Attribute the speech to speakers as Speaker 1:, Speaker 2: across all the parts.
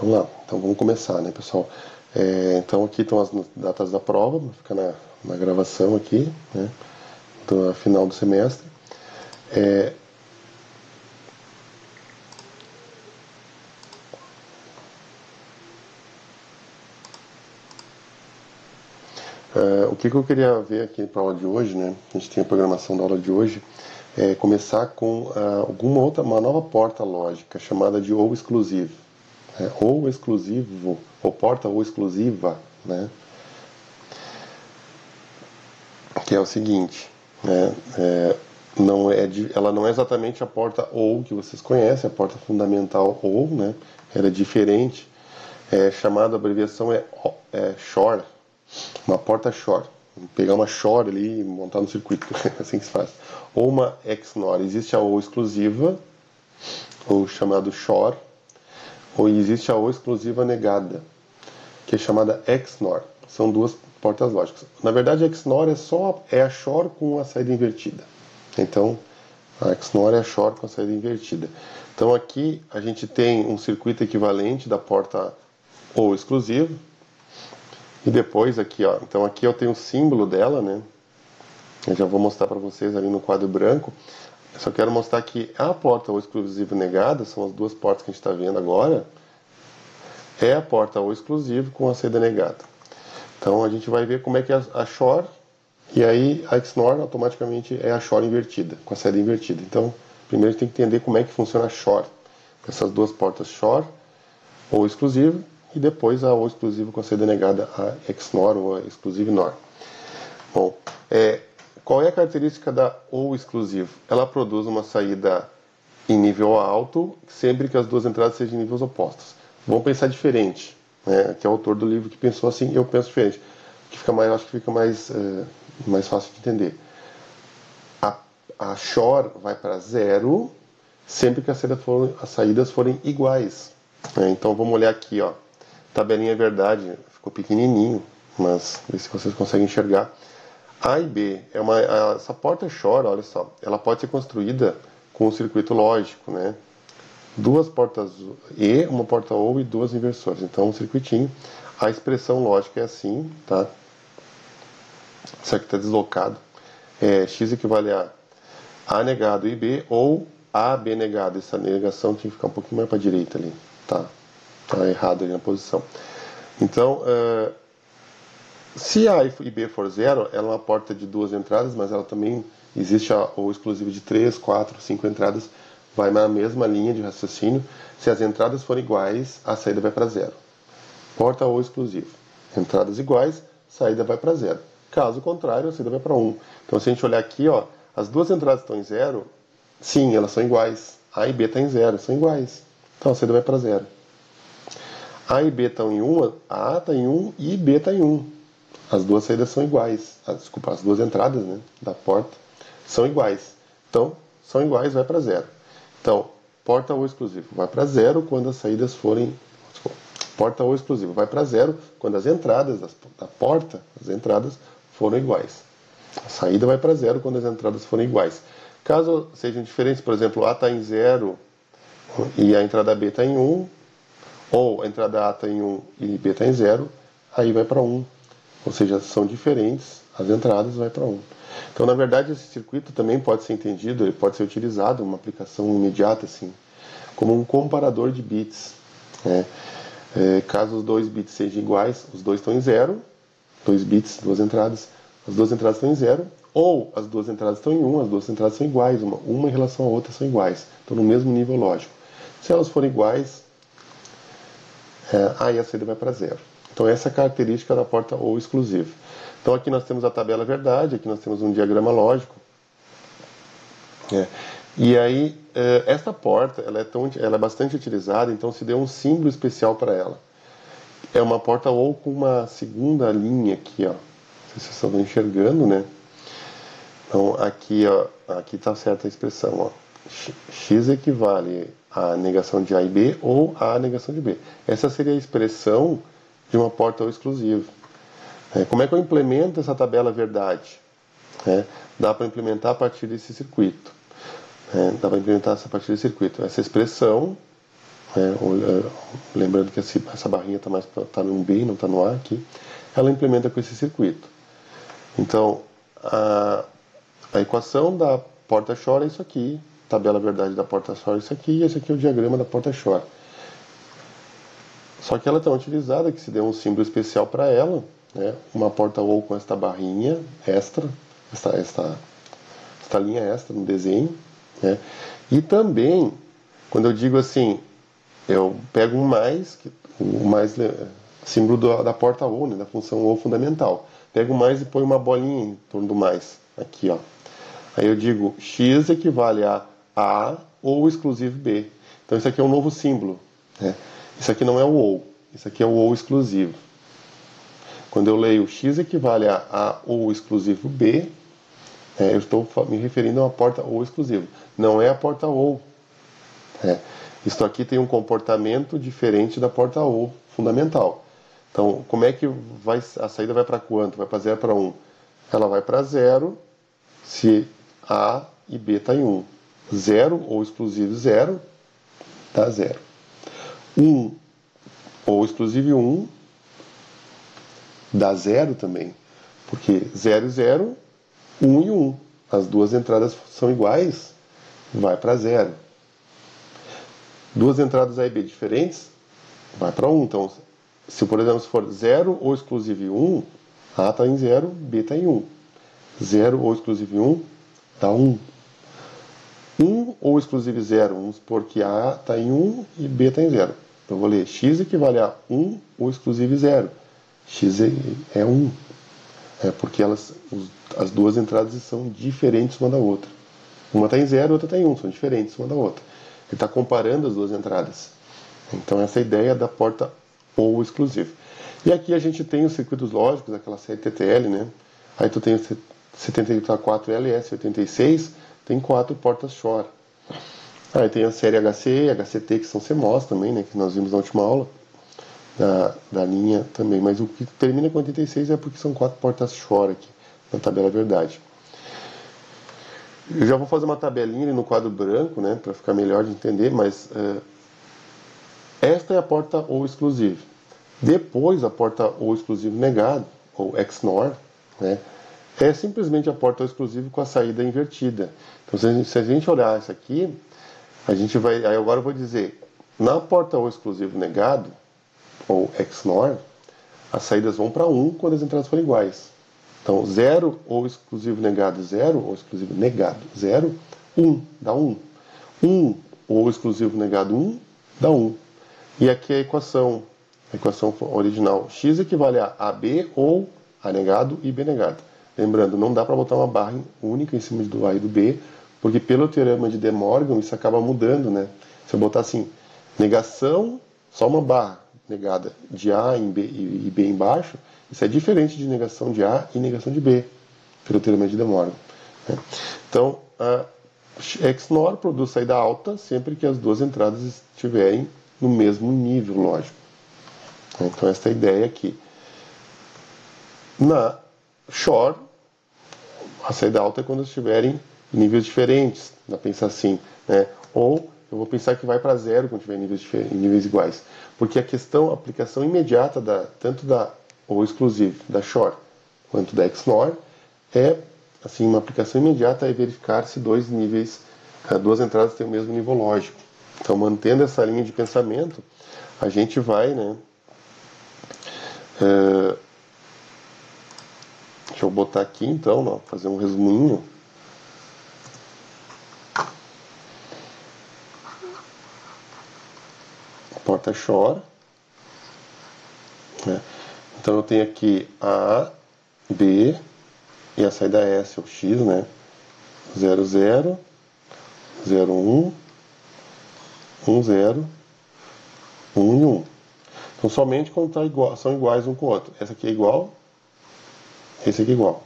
Speaker 1: Vamos lá, então vamos começar, né, pessoal? Então aqui estão as datas da prova, fica na gravação aqui, né, do final do semestre. O que eu queria ver aqui para a aula de hoje, né? A gente tem a programação da aula de hoje, começar com uma nova porta lógica chamada de ou exclusivo, né? Ou exclusivo, ou porta ou exclusiva, né? Que é o seguinte, né? Ela não é exatamente a porta ou que vocês conhecem, a porta fundamental ou, né? Ela é diferente, chamada, a abreviação é SHOR, uma porta SHOR. Pegar uma SHOR ali e montar no circuito, assim que se faz. Ou uma XNOR. Existe a ou exclusiva, ou chamado SHOR, ou existe a ou exclusiva negada, que é chamada XNOR. São duas portas lógicas. Na verdade, a XNOR é a SHOR com a saída invertida. Então, a XNOR é a SHOR com a saída invertida. Então, aqui a gente tem um circuito equivalente da porta ou exclusiva. E depois aqui, ó, então aqui eu tenho o símbolo dela, né? Eu já vou mostrar para vocês ali no quadro branco. Eu só quero mostrar que a porta ou exclusiva negada, são as duas portas que a gente está vendo agora, é a porta ou exclusiva com a saída negada. Então a gente vai ver como é que é a SHOR, e aí a XNOR automaticamente é a SHOR invertida, com a saída invertida. Então, primeiro a gente tem que entender como é que funciona a SHOR. Essas duas portas SHOR, ou exclusiva, e depois a ou exclusiva com a saída negada, a XNOR ou a exclusive NOR. Bom, qual é a característica da ou exclusiva? Ela produz uma saída em nível alto, sempre que as duas entradas sejam em níveis opostos. Vamos pensar diferente, né? Que é o autor do livro que pensou assim, eu penso diferente. Eu acho que fica mais fácil de entender. A SHOR vai para zero sempre que as saídas forem iguais. Então vamos olhar aqui, ó. Tabelinha verdade, ficou pequenininho, mas vê se vocês conseguem enxergar. A e B, essa porta SHOR, olha só, ela pode ser construída com um circuito lógico, né? Duas portas E, uma porta OU e duas inversores. Então, um circuitinho. A expressão lógica é assim, tá? Isso aqui está deslocado. X equivale a A negado e B, ou A, B negado. Essa negação tinha que ficar um pouquinho mais para a direita ali, tá? Tá errado ali na posição. Então, se A e B for zero, ela é uma porta de duas entradas, mas ela também existe a ou exclusiva de 3, 4, 5 entradas, vai na mesma linha de raciocínio. Se as entradas forem iguais, a saída vai para zero. Porta ou exclusiva. Entradas iguais, saída vai para zero. Caso contrário, a saída vai para 1. Então, se a gente olhar aqui, ó, as duas entradas estão em zero, sim, elas são iguais. A e B estão em zero, são iguais. Então, a saída vai para zero. A e B estão em 1, A está em 1 e B está em 1. As duas saídas são iguais. As duas entradas, né, da porta são iguais. Então, são iguais, vai para zero. Então, porta ou exclusivo vai para zero quando as saídas forem... Porta ou exclusivo vai para zero quando as entradas da porta, as entradas, foram iguais. A saída vai para zero quando as entradas forem iguais. Caso sejam diferentes, por exemplo, A está em 0 e a entrada B está em 1, ou a entrada A está em 1 e B está em 0, aí vai para 1. Ou seja, são diferentes, as entradas vai para 1. Então, na verdade, esse circuito também pode ser entendido, ele pode ser utilizado, uma aplicação imediata, assim, como um comparador de bits, né? Caso os dois bits sejam iguais, os dois estão em 0, 2 bits, duas entradas, as duas entradas estão em 0, ou as duas entradas estão em 1, as duas entradas são iguais, uma em relação à outra são iguais, estão no mesmo nível lógico. Se elas forem iguais, aí a saída vai para 0. Então essa é a característica da porta ou exclusiva. Então aqui nós temos a tabela verdade, aqui nós temos um diagrama lógico. E aí, essa porta, ela é bastante utilizada, então se deu um símbolo especial para ela. É uma porta ou com uma segunda linha aqui, ó. Não sei se vocês estão enxergando, né? Então aqui, ó, aqui está certa a expressão, ó. X equivale à negação de A e B ou à negação de B. Essa seria a expressão de uma porta ou exclusiva. Como é que eu implemento essa tabela verdade? Dá para implementar a partir desse circuito. Dá para implementar a partir desse circuito. Essa expressão, Lembrando que essa barrinha está no B, não está no A aqui, ela implementa com esse circuito. Então, a equação da porta Shor é isso aqui, tabela verdade da porta Shor é isso aqui, e esse aqui é o diagrama da porta Shor. Só que ela é tão utilizada que se deu um símbolo especial para ela, né? Uma porta OU com esta barrinha extra, esta linha extra no desenho, né? E também, quando eu digo assim, eu pego o mais símbolo da porta OU, né? Da função OU fundamental. Pego o mais e ponho uma bolinha em torno do mais, aqui, ó. Aí eu digo x equivale a ou exclusivo B. Então isso aqui é um novo símbolo, né? Isso aqui não é o OU, isso aqui é o OU exclusivo. Quando eu leio x equivale a ou exclusivo B, eu estou me referindo a uma porta OU exclusivo. Não é a porta OU. Isso aqui tem um comportamento diferente da porta OU fundamental. Então, como é que a saída vai para quanto? Vai para 0 para 1. Ela vai para 0 se A e B está em 1. 0 ou exclusivo 0 dá 0. 1 ou exclusivo 1 dá 0 também. Porque 0 e 0, 1 e 1. As duas entradas são iguais, vai para 0. Duas entradas A e B diferentes, vai para 1. Então, se por exemplo for 0 ou exclusivo 1, A está em 0, B está em 1. 0 ou exclusivo 1 dá 1. 1 ou exclusivo 0, vamos supor que A está em 1 e B está em 0. Eu vou ler x equivale a 1 ou exclusivo 0. X é 1. Porque as duas entradas são diferentes uma da outra. Uma está em 0, outra está em 1, são diferentes uma da outra. Ele está comparando as duas entradas. Então essa é a ideia da porta OU exclusivo. E aqui a gente tem os circuitos lógicos, aquela série TTL, né? Aí tu tem o 74LS, 86, tem 4 portas Shor. Aí tem a série HC e HCT, que são CMOS também, né? Que nós vimos na última aula, da linha também. Mas o que termina com 86 é porque são 4 portas Shor aqui, na tabela verdade. Eu já vou fazer uma tabelinha ali no quadro branco, né? Para ficar melhor de entender, mas esta é a porta OU exclusivo. Depois, a porta OU exclusivo negado, ou XNOR, né? É simplesmente a porta OU exclusivo com a saída invertida. Então, se a gente olhar isso aqui, a gente vai. Aí agora eu vou dizer, na porta OU exclusivo negado, ou XNOR, as saídas vão para 1 quando as entradas forem iguais. Então, 0 ou exclusivo negado 0, ou exclusivo negado 0, 1 dá 1. 1 ou exclusivo negado 1 dá 1. E aqui a equação original, x equivale a AB ou A negado e B negado. Lembrando, não dá para botar uma barra única em cima do A e do B, porque pelo teorema de De Morgan isso acaba mudando, né? Se eu botar assim, negação, só uma barra negada de A e B embaixo, isso é diferente de negação de A e negação de B, pelo teorema de De Morgan. Né? Então, a XNOR produz saída alta sempre que as duas entradas estiverem no mesmo nível lógico. Então, esta é a ideia aqui. Na Shor, a saída alta é quando estiverem em níveis diferentes. Dá para pensar assim, né? Ou eu vou pensar que vai para 0 quando tiver em níveis iguais. Porque a aplicação imediata tanto da OU exclusivo da Shor quanto da XNOR é assim, uma aplicação imediata é verificar se duas entradas têm o mesmo nível lógico. Então, mantendo essa linha de pensamento, a gente vai, né? Deixa eu botar aqui então, fazer um resuminho. Porta Shor. Né? Então eu tenho aqui A, B e a saída S ou X, né? 0, 0, 0, 1, 1, 0, 1 e 1. Então somente quando são iguais um com o outro. Essa aqui é igual, esse aqui é igual.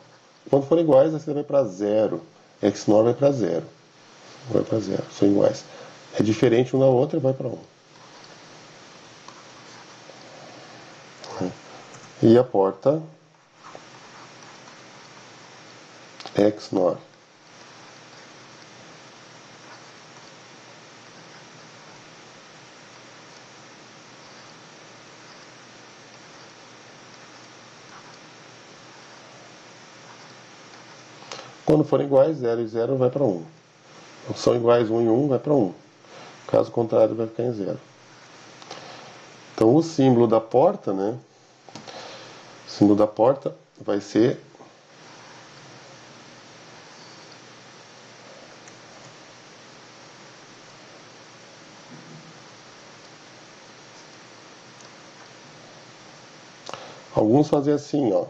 Speaker 1: Quando forem iguais, essa vai para 0. XNOR vai para 0. Vai para 0, são iguais. É diferente um da outra, vai para 1. E a porta XNOR. Quando forem iguais, 0 e 0 vai para 1. São iguais 1 e 1 vai para 1. Caso contrário, vai ficar em 0. Então o símbolo da porta, né? O símbolo da porta vai ser alguns fazem assim, ó.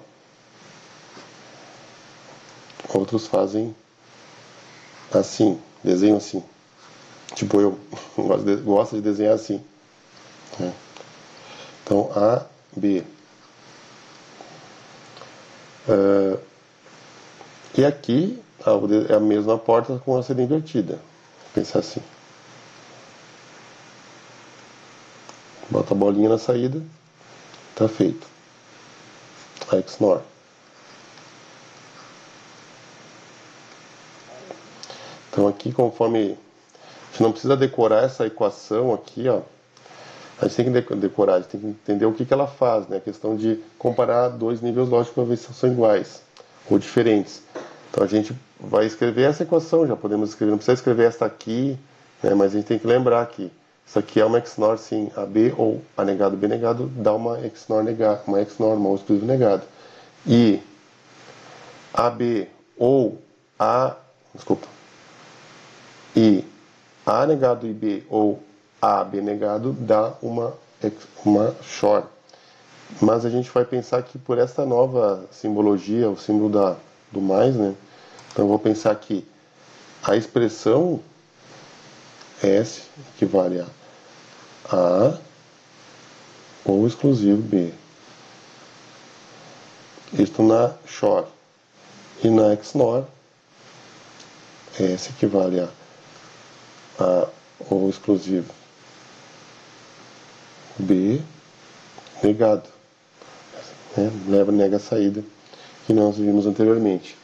Speaker 1: Outros fazem assim, desenham assim. Tipo eu, gosto de desenhar assim. Né? Então, A, B. E aqui é a mesma porta com a saída invertida. Vou pensar assim. Bota a bolinha na saída. Tá feito. A XNOR. Então aqui, conforme a gente não precisa decorar essa equação aqui, ó. A gente tem que decorar, a gente tem que entender o que ela faz, né? A questão de comparar dois níveis lógicos para ver se são iguais ou diferentes. Então a gente vai escrever essa equação, já podemos escrever, não precisa escrever esta aqui, né? Mas a gente tem que lembrar que isso aqui é uma XNOR sim, AB ou A negado B negado dá uma XNOR negado, uma XNOR, uma exclusivo negado. E AB ou A, desculpa, e A negado e B ou A, B negado dá uma XOR. Mas a gente vai pensar que por esta nova simbologia, o símbolo do mais, né? Então eu vou pensar que a expressão S equivale a A ou exclusivo B. Isto na XOR. E na XNOR, S equivale a A ou exclusivo B negado. Né? Nega a saída que nós vimos anteriormente.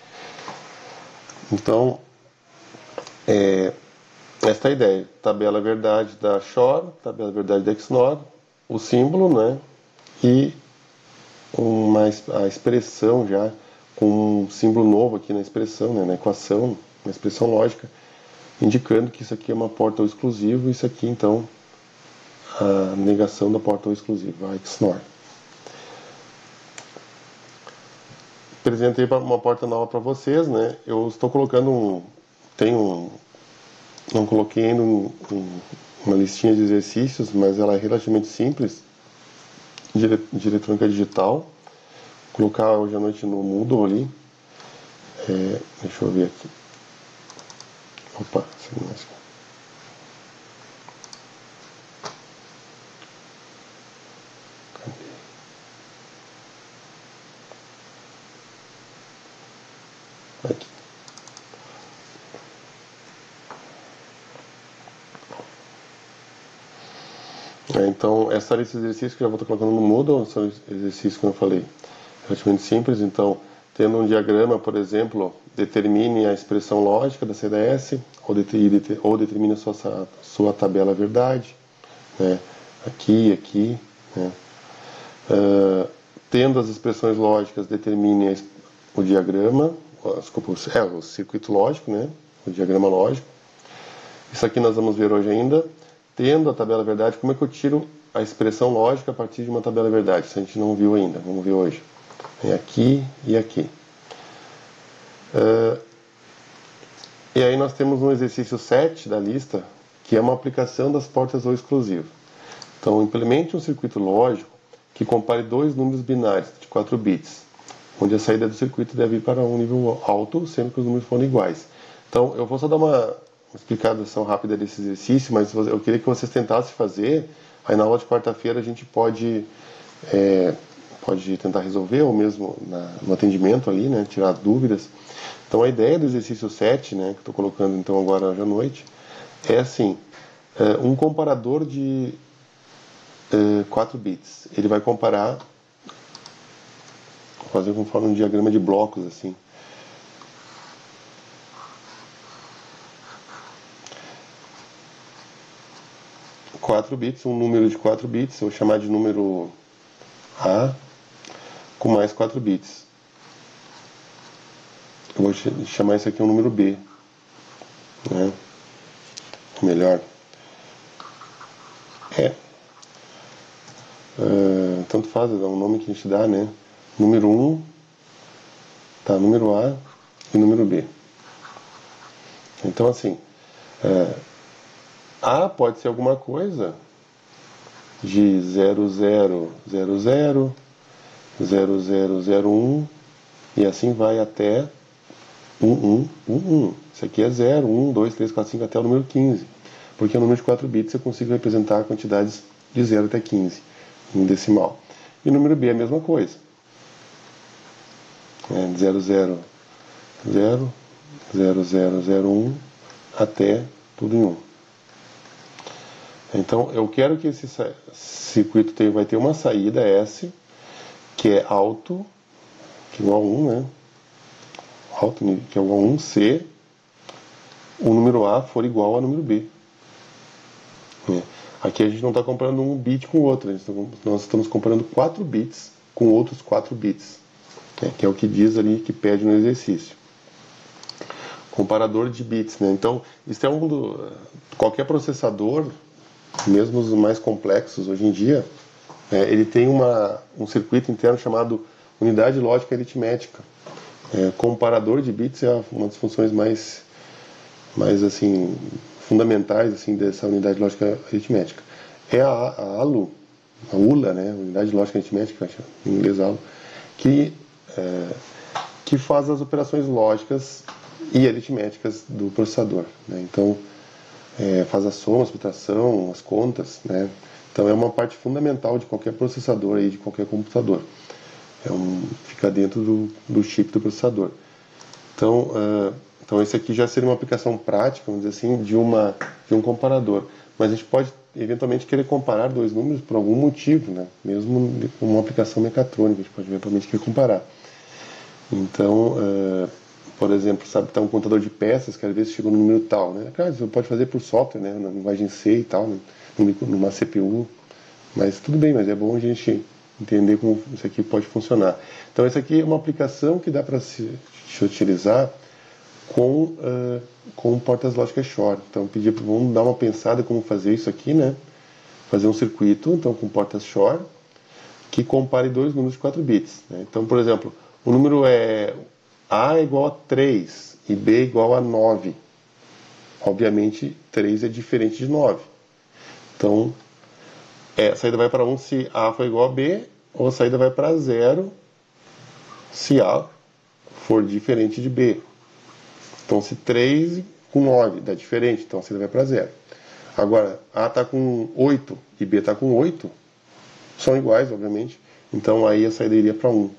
Speaker 1: Então, esta é a ideia. Tabela verdade da XOR, tabela verdade da XNOR, o símbolo, né? E a expressão já, com um símbolo novo aqui na expressão, né? Na equação, na expressão lógica, indicando que isso aqui é uma porta ou exclusivo, e isso aqui, então, a negação da porta ou exclusivo, a XNOR. Apresentei uma porta nova para vocês, né? Eu estou colocando não coloquei ainda uma listinha de exercícios, mas ela é relativamente simples, de eletrônica digital. Vou colocar hoje à noite no Moodle ali. Deixa eu ver aqui. Opa, aqui. Então, essa lista de exercícios que eu já vou estar colocando no Moodle, são exercícios que eu falei, relativamente simples. Então, tendo um diagrama, por exemplo, determine a expressão lógica da CDS, ou determine a sua tabela verdade, né? Aqui, né? Tendo as expressões lógicas, determine o diagrama, o circuito lógico, né? O diagrama lógico. Isso aqui nós vamos ver hoje ainda. Tendo a tabela verdade, como é que eu tiro a expressão lógica a partir de uma tabela verdade? Isso a gente não viu ainda, vamos ver hoje. Tem aqui e aqui. E aí nós temos no exercício 7 da lista, que é uma aplicação das portas ou exclusivo. Então, implemente um circuito lógico que compare dois números binários de 4 bits, onde a saída do circuito deve ir para um nível alto, sempre que os números forem iguais. Então, eu vou só dar uma explicação rápida desse exercício, mas eu queria que vocês tentassem fazer. Aí na aula de quarta-feira a gente pode tentar resolver, ou mesmo no atendimento ali, né, tirar dúvidas. Então a ideia do exercício 7, né, que estou colocando então agora hoje à noite, é assim, um comparador de 4 bits. Ele vai comparar, vou fazer conforme um diagrama de blocos, assim. 4 bits, um número de 4 bits, eu vou chamar de número A, com mais 4 bits. eu vou chamar isso aqui um número B, né? Melhor. Tanto faz, é um nome que a gente dá, né? Número 1, tá, número A e número B. Então, assim, A pode ser alguma coisa de 0000, 0001 e assim vai até 1111. Isso aqui é 0, 1, 2, 3, 4, 5 até o número 15. Porque o número de 4 bits eu consigo representar quantidades de 0 até 15 em decimal. E o número B é a mesma coisa. 0000, 0001 até tudo em 1. Então eu quero que esse circuito vai ter uma saída S, que é alto, que é igual a 1, né? Alto, que é igual a 1, se o número A for igual ao número B. Aqui a gente não está comparando um bit com o outro, nós estamos comparando 4 bits com outros 4 bits, que é o que diz ali, que pede no exercício. Comparador de bits, né? Então, isso é qualquer processador, mesmo os mais complexos hoje em dia, ele tem um circuito interno chamado unidade lógica aritmética. Comparador de bits é uma das funções mais assim, fundamentais assim, dessa unidade lógica aritmética. É a ULA, né? Unidade lógica aritmética, em inglês ALU, que faz as operações lógicas e aritméticas do processador, né? Então, faz a soma, a subtração, as contas, né? Então é uma parte fundamental de qualquer processador aí, de qualquer computador. Fica dentro do chip do processador. Então esse aqui já seria uma aplicação prática, vamos dizer assim, de um comparador. Mas a gente pode eventualmente querer comparar dois números por algum motivo, né? Mesmo uma aplicação mecatrônica, a gente pode eventualmente querer comparar. Então, por exemplo, tá um contador de peças que às vezes chega no número tal, né? Claro, você pode fazer por software, né? Na linguagem C e tal, né? Numa CPU. Mas tudo bem, mas é bom a gente entender como isso aqui pode funcionar. Então, essa aqui é uma aplicação que dá para se utilizar com portas lógicas Shor. Então, vamos dar uma pensada como fazer isso aqui, né? Fazer um circuito, então, com portas Shor, que compare dois números de 4 bits. Né? Então, por exemplo, o número A é igual a 3 e B é igual a 9. Obviamente, 3 é diferente de 9. Então, a saída vai para 1 se A for igual a B, ou a saída vai para 0 se A for diferente de B. Então, se 3 com 9 dá diferente, então a saída vai para 0. Agora, A está com 8 e B está com 8, são iguais, obviamente, então aí a saída iria para 1.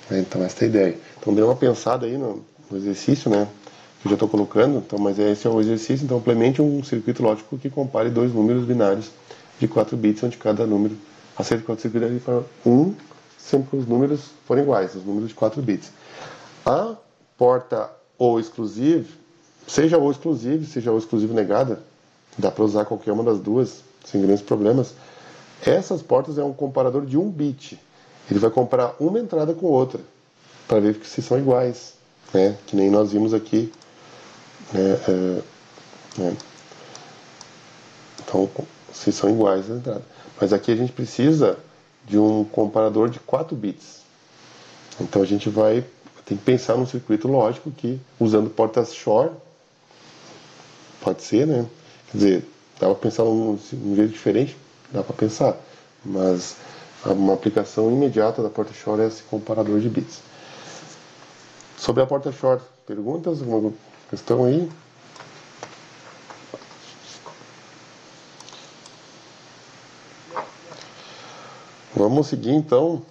Speaker 1: Então, essa é a ideia. Então, dê uma pensada aí no exercício, né? Que eu já estou colocando, então, mas esse é o exercício. Então, implemente um circuito lógico que compare dois números binários de 4 bits, onde cada número, a saída de 4 circuitos é para 1, sempre que os números forem iguais, os números de 4 bits. A porta ou exclusive, seja ou exclusive negada, dá para usar qualquer uma das duas, sem grandes problemas. Essas portas é um comparador de 1 bit. Ele vai comparar uma entrada com outra, para ver se são iguais, né? Que nem nós vimos aqui. Então, se são iguais as entradas. Mas aqui a gente precisa de um comparador de 4 bits. Então a gente tem que pensar num circuito lógico que, usando portas Shor, pode ser, né? Quer dizer, dá para pensar num jeito diferente, dá para pensar, mas uma aplicação imediata da porta Shor é esse comparador de bits. Sobre a porta Shor, perguntas? Alguma questão aí? Vamos seguir então.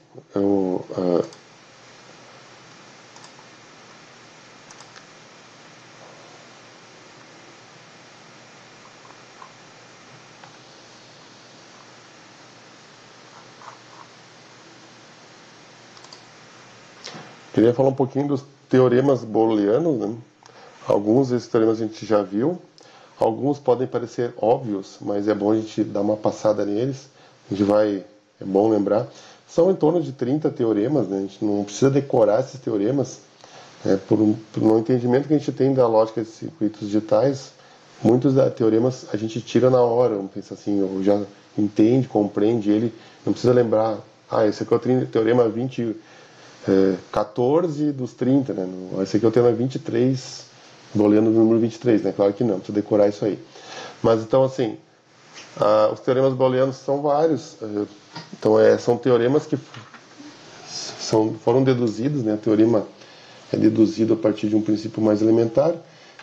Speaker 1: Queria falar um pouquinho dos teoremas booleanos, né? Alguns desses teoremas a gente já viu. Alguns podem parecer óbvios, mas é bom a gente dar uma passada neles. É bom lembrar. São em torno de 30 teoremas, né? A gente não precisa decorar esses teoremas. Por um entendimento que a gente tem da lógica de circuitos digitais, muitos teoremas a gente tira na hora, vamos pensar assim, ou já entende, compreende ele, não precisa lembrar, esse aqui é o teorema 14 dos 30, né? Esse aqui é o teorema 23, booleano do número 23, né? Claro que não, precisa decorar isso aí. Mas então, assim, os teoremas booleanos são vários, então são teoremas que foram deduzidos, né? O teorema é deduzido a partir de um princípio mais elementar.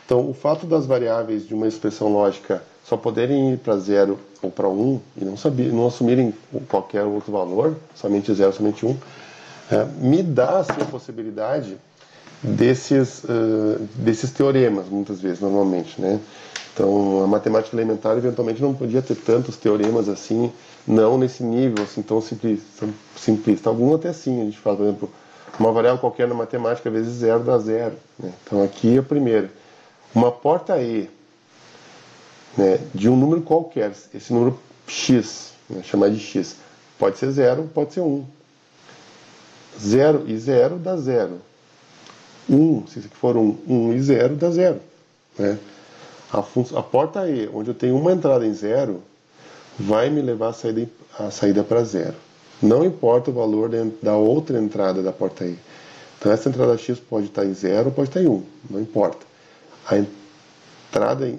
Speaker 1: Então, o fato das variáveis de uma expressão lógica só poderem ir para 0 ou para 1 e não assumirem qualquer outro valor, somente 0, somente 1, me dá assim, a possibilidade desses teoremas, muitas vezes, normalmente, né? Então, a matemática elementar, eventualmente, não podia ter tantos teoremas assim, não nesse nível assim, tão simplista. Algum até sim, a gente fala, por exemplo, uma variável qualquer na matemática, vezes 0 dá 0. Né? Então, aqui é a primeira. Uma porta E, né, de um número qualquer, esse número x, né, chamar de x, pode ser 0, pode ser 1. 0 e 0 dá 0. 1, se isso aqui for 1 e 0 dá 0. Né? A porta E, onde eu tenho uma entrada em 0, vai me levar a saída para 0. Não importa o valor da outra entrada da porta E. Então essa entrada x pode estar em 0 ou pode estar em 1, não importa.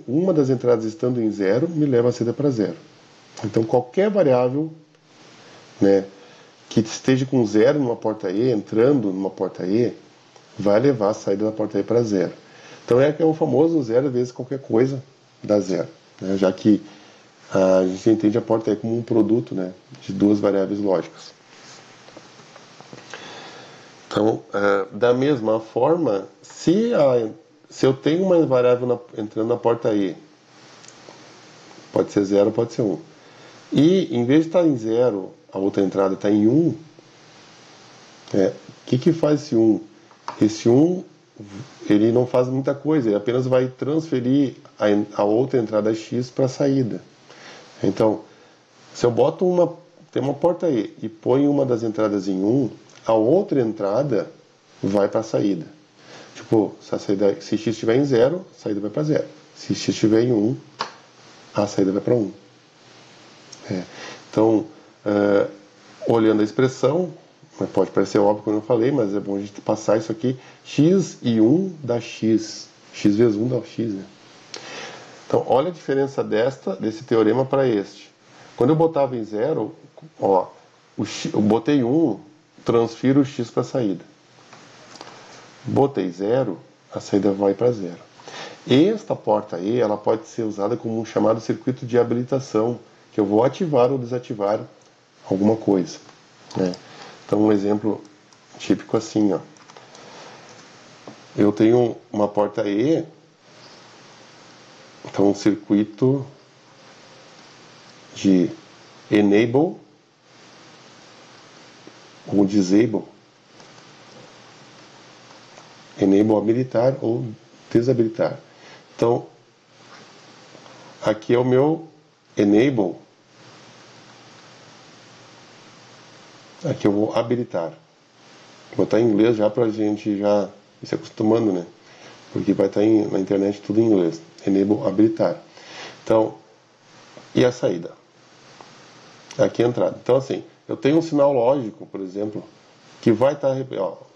Speaker 1: Uma das entradas estando em 0 me leva a saída para 0. Então qualquer variável, né, que esteja com 0 numa porta E, entrando numa porta E, vai levar a saída da porta E para 0. Então que é o famoso 0 vezes qualquer coisa dá 0. Né, já que a gente entende a porta E como um produto, né, de duas variáveis lógicas. Então, da mesma forma, se eu tenho uma variável entrando na porta E, pode ser 0, pode ser 1, e em vez de estar em 0, a outra entrada está em 1, o que faz esse 1? Esse 1, ele não faz muita coisa, ele apenas vai transferir a outra entrada x para a saída. Então, se eu tem uma porta E e põe uma das entradas em 1, a outra entrada vai para a saída. Tipo, se x estiver em 0, a saída vai para 0. Se x estiver em 1, a saída vai para 1. Então, olhando a expressão, pode parecer óbvio como eu falei, mas é bom a gente passar isso aqui. X e 1 dá x. X vezes 1 dá x, né? Então, olha a diferença desse teorema para este. Quando eu botava em 0, eu botei 1, transfiro o x para a saída. Botei 0, a saída vai para 0. Esta porta E, ela pode ser usada como um chamado circuito de habilitação, que eu vou ativar ou desativar alguma coisa. Né? Então, um exemplo típico assim, ó. Eu tenho uma porta E, então um circuito de enable ou disable. Enable habilitar ou desabilitar. Então, aqui é o meu enable. Aqui eu vou habilitar. Vou botar em inglês já para a gente já ir se acostumando, né? Porque vai estar na internet tudo em inglês. Enable habilitar. Então, e a saída? Aqui a entrada. Então, assim, eu tenho um sinal lógico, por exemplo, que vai estar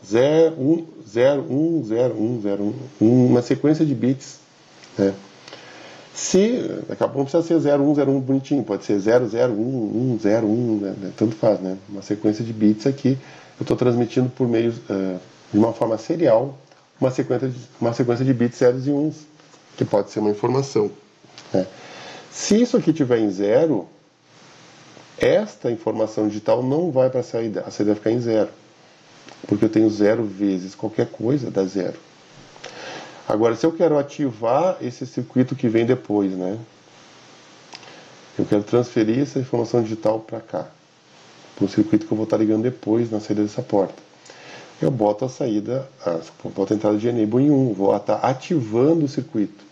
Speaker 1: 0, 1, 0, 1, 0, 1, 0, 1, uma sequência de bits. Né? Daqui a pouco não precisa ser 0, 1, 0, 1 bonitinho, pode ser 0, 0, 1, 1, 0, 1, né? Tanto faz, né? Uma sequência de bits aqui, eu estou transmitindo por meio de uma forma serial uma sequência de bits 0 e 1, que pode ser uma informação. Né? Se isso aqui estiver em 0, esta informação digital não vai para a saída vai ficar em 0. Porque eu tenho 0 vezes qualquer coisa dá 0. Agora, se eu quero ativar esse circuito que vem depois, né? Eu quero transferir essa informação digital para cá, para um circuito que eu vou estar ligando depois na saída dessa porta. Eu boto boto a entrada de enable em 1, vou estar ativando o circuito.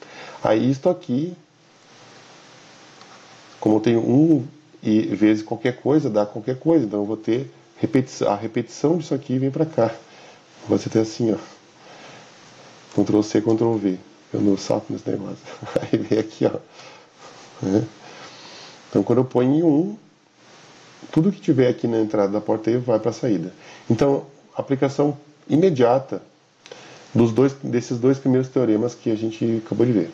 Speaker 1: Aí isto aqui, como eu tenho 1 e vezes qualquer coisa, dá qualquer coisa, então eu vou ter a repetição disso aqui vem para cá. Você tem assim, ó. Ctrl C, Ctrl V. Eu não sapo nesse negócio. Aí vem aqui, ó. Então, quando eu ponho em 1, tudo que tiver aqui na entrada da porta E vai para a saída. Então, aplicação imediata desses dois primeiros teoremas que a gente acabou de ver.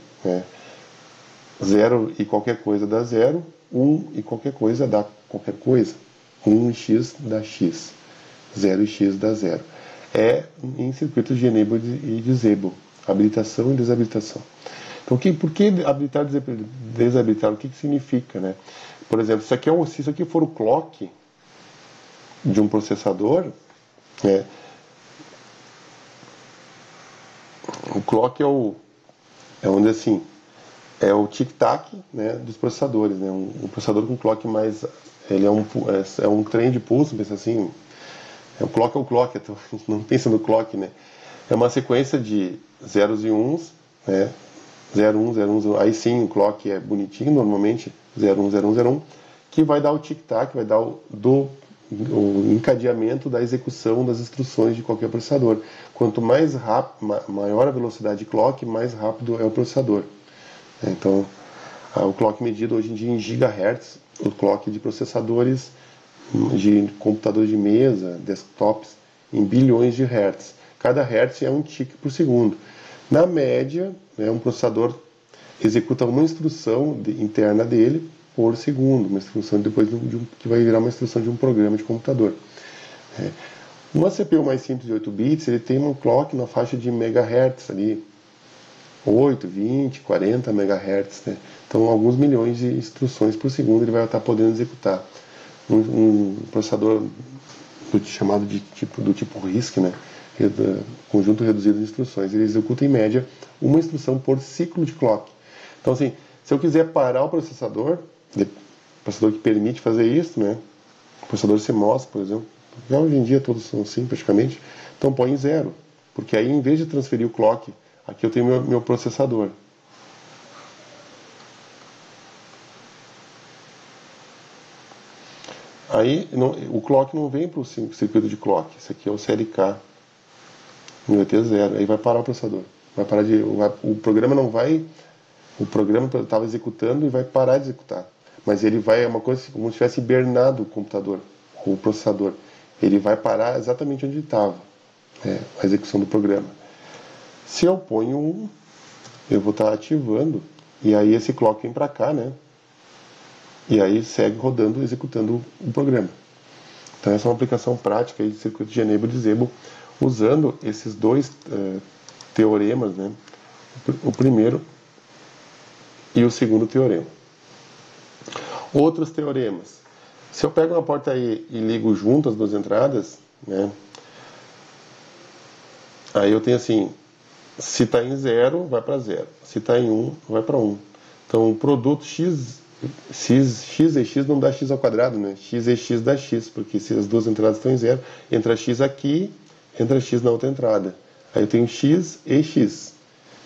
Speaker 1: 0 e qualquer coisa dá 0, 1 e qualquer coisa dá qualquer coisa. 1 e x dá x, 0 e x dá 0. É em circuitos de enable e disable, habilitação e desabilitação. Então, por que habilitar e desabilitar? O que significa, né? Por exemplo, se isso aqui for o clock de um processador, o clock é onde assim, é o tic-tac, né, dos processadores, né? Um processador com clock mais, ele é um trem de pulso, pensa assim, o clock é o clock, então a gente não pensa no clock, né? É uma sequência de zeros e uns, né? 0, 1, 0, 1, 0, aí sim o clock é bonitinho, normalmente 0, 1, 0, 1, 0, 1, que vai dar o tic-tac, vai dar o encadeamento da execução das instruções de qualquer processador. Quanto mais rápido, maior a velocidade de clock, mais rápido é o processador. Então, o clock medido hoje em dia em gigahertz, o clock de processadores de computadores de mesa, desktops, em bilhões de hertz. Cada hertz é um tique por segundo. Na média, um processador executa uma instrução interna dele por segundo, uma instrução depois que vai virar uma instrução de um programa de computador. Uma CPU mais simples de 8 bits, ele tem um clock na faixa de megahertz ali, 8, 20, 40 megahertz, né? Então alguns milhões de instruções por segundo ele vai estar podendo executar. Um processador chamado do tipo RISC, né? Conjunto reduzido de instruções, ele executa em média uma instrução por ciclo de clock. Então assim, se eu quiser parar o processador que permite fazer isso, né? O processador CMOS, por exemplo, já hoje em dia todos são assim praticamente, então põe em 0, porque aí em vez de transferir o clock, aqui eu tenho meu processador. Aí o clock não vem para o circuito de clock, esse aqui é o CLK, no ET0, aí vai parar o processador. O programa não vai, o programa estava executando e vai parar de executar. Mas ele vai, é uma coisa como se tivesse hibernado o computador, o processador. Ele vai parar exatamente onde estava, a execução do programa. Se eu ponho 1, eu vou estar ativando, e aí esse clock vem para cá, né? E aí segue rodando, executando o programa. Então essa é uma aplicação prática de circuito de enable e disable, usando esses dois teoremas, né? O primeiro e o segundo teorema. Outros teoremas. Se eu pego uma porta E e ligo junto as duas entradas, né? Aí eu tenho assim, se está em 0, vai para 0. Se está em 1, vai para 1. Então o produto x e x não dá x ao quadrado, né? X e x dá x, porque se as duas entradas estão em 0, entra x aqui, entra x na outra entrada. Aí eu tenho x e x.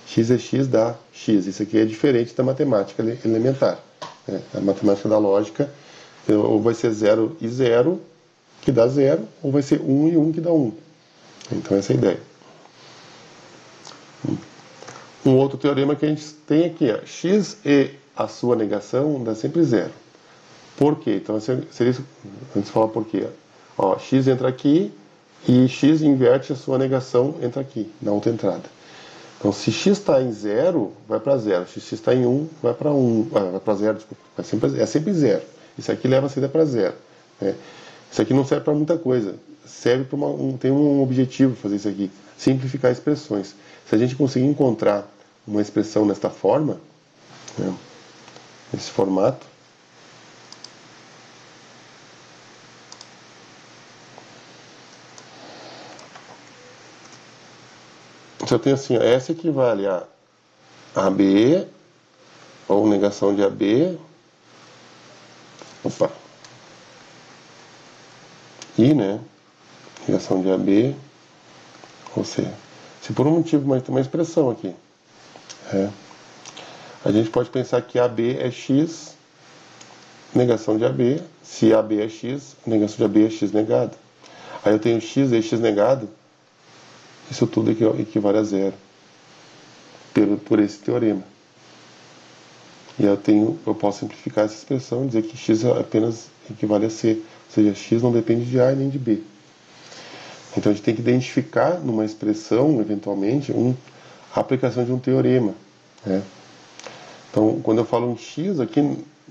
Speaker 1: X e x dá x. Isso aqui é diferente da matemática elementar. A matemática da lógica, ou vai ser 0 e 0, que dá 0, ou vai ser 1 e 1, que dá 1. Então essa é a ideia. Um outro teorema que a gente tem aqui, x e a sua negação dá sempre 0. Por quê? Então seria isso, antes de falar por quê. X entra aqui e x inverte a sua negação, entra aqui, na outra entrada. Então se x está em 0, vai para 0. Se x está em 1, vai para 1. Vai para 0, desculpa. É sempre 0. Isso aqui leva a saída para 0. Isso aqui não serve para muita coisa. Serve para tem um objetivo fazer isso aqui. Simplificar expressões. Se a gente conseguir encontrar uma expressão nesta forma, nesse formato, se eu tenho assim, S equivale a AB, ou negação de AB, I, né? Negação de AB, ou C. Se por um motivo, mas tem uma expressão aqui. A gente pode pensar que AB é X, negação de AB. Se AB é X, negação de AB é X negado. Aí eu tenho X e X negado. Isso tudo equivale a 0. por esse teorema. E eu posso simplificar essa expressão e dizer que x apenas equivale a c, ou seja, x não depende de a nem de b. Então a gente tem que identificar numa expressão, eventualmente, a aplicação de um teorema, né? Então, quando eu falo um x aqui,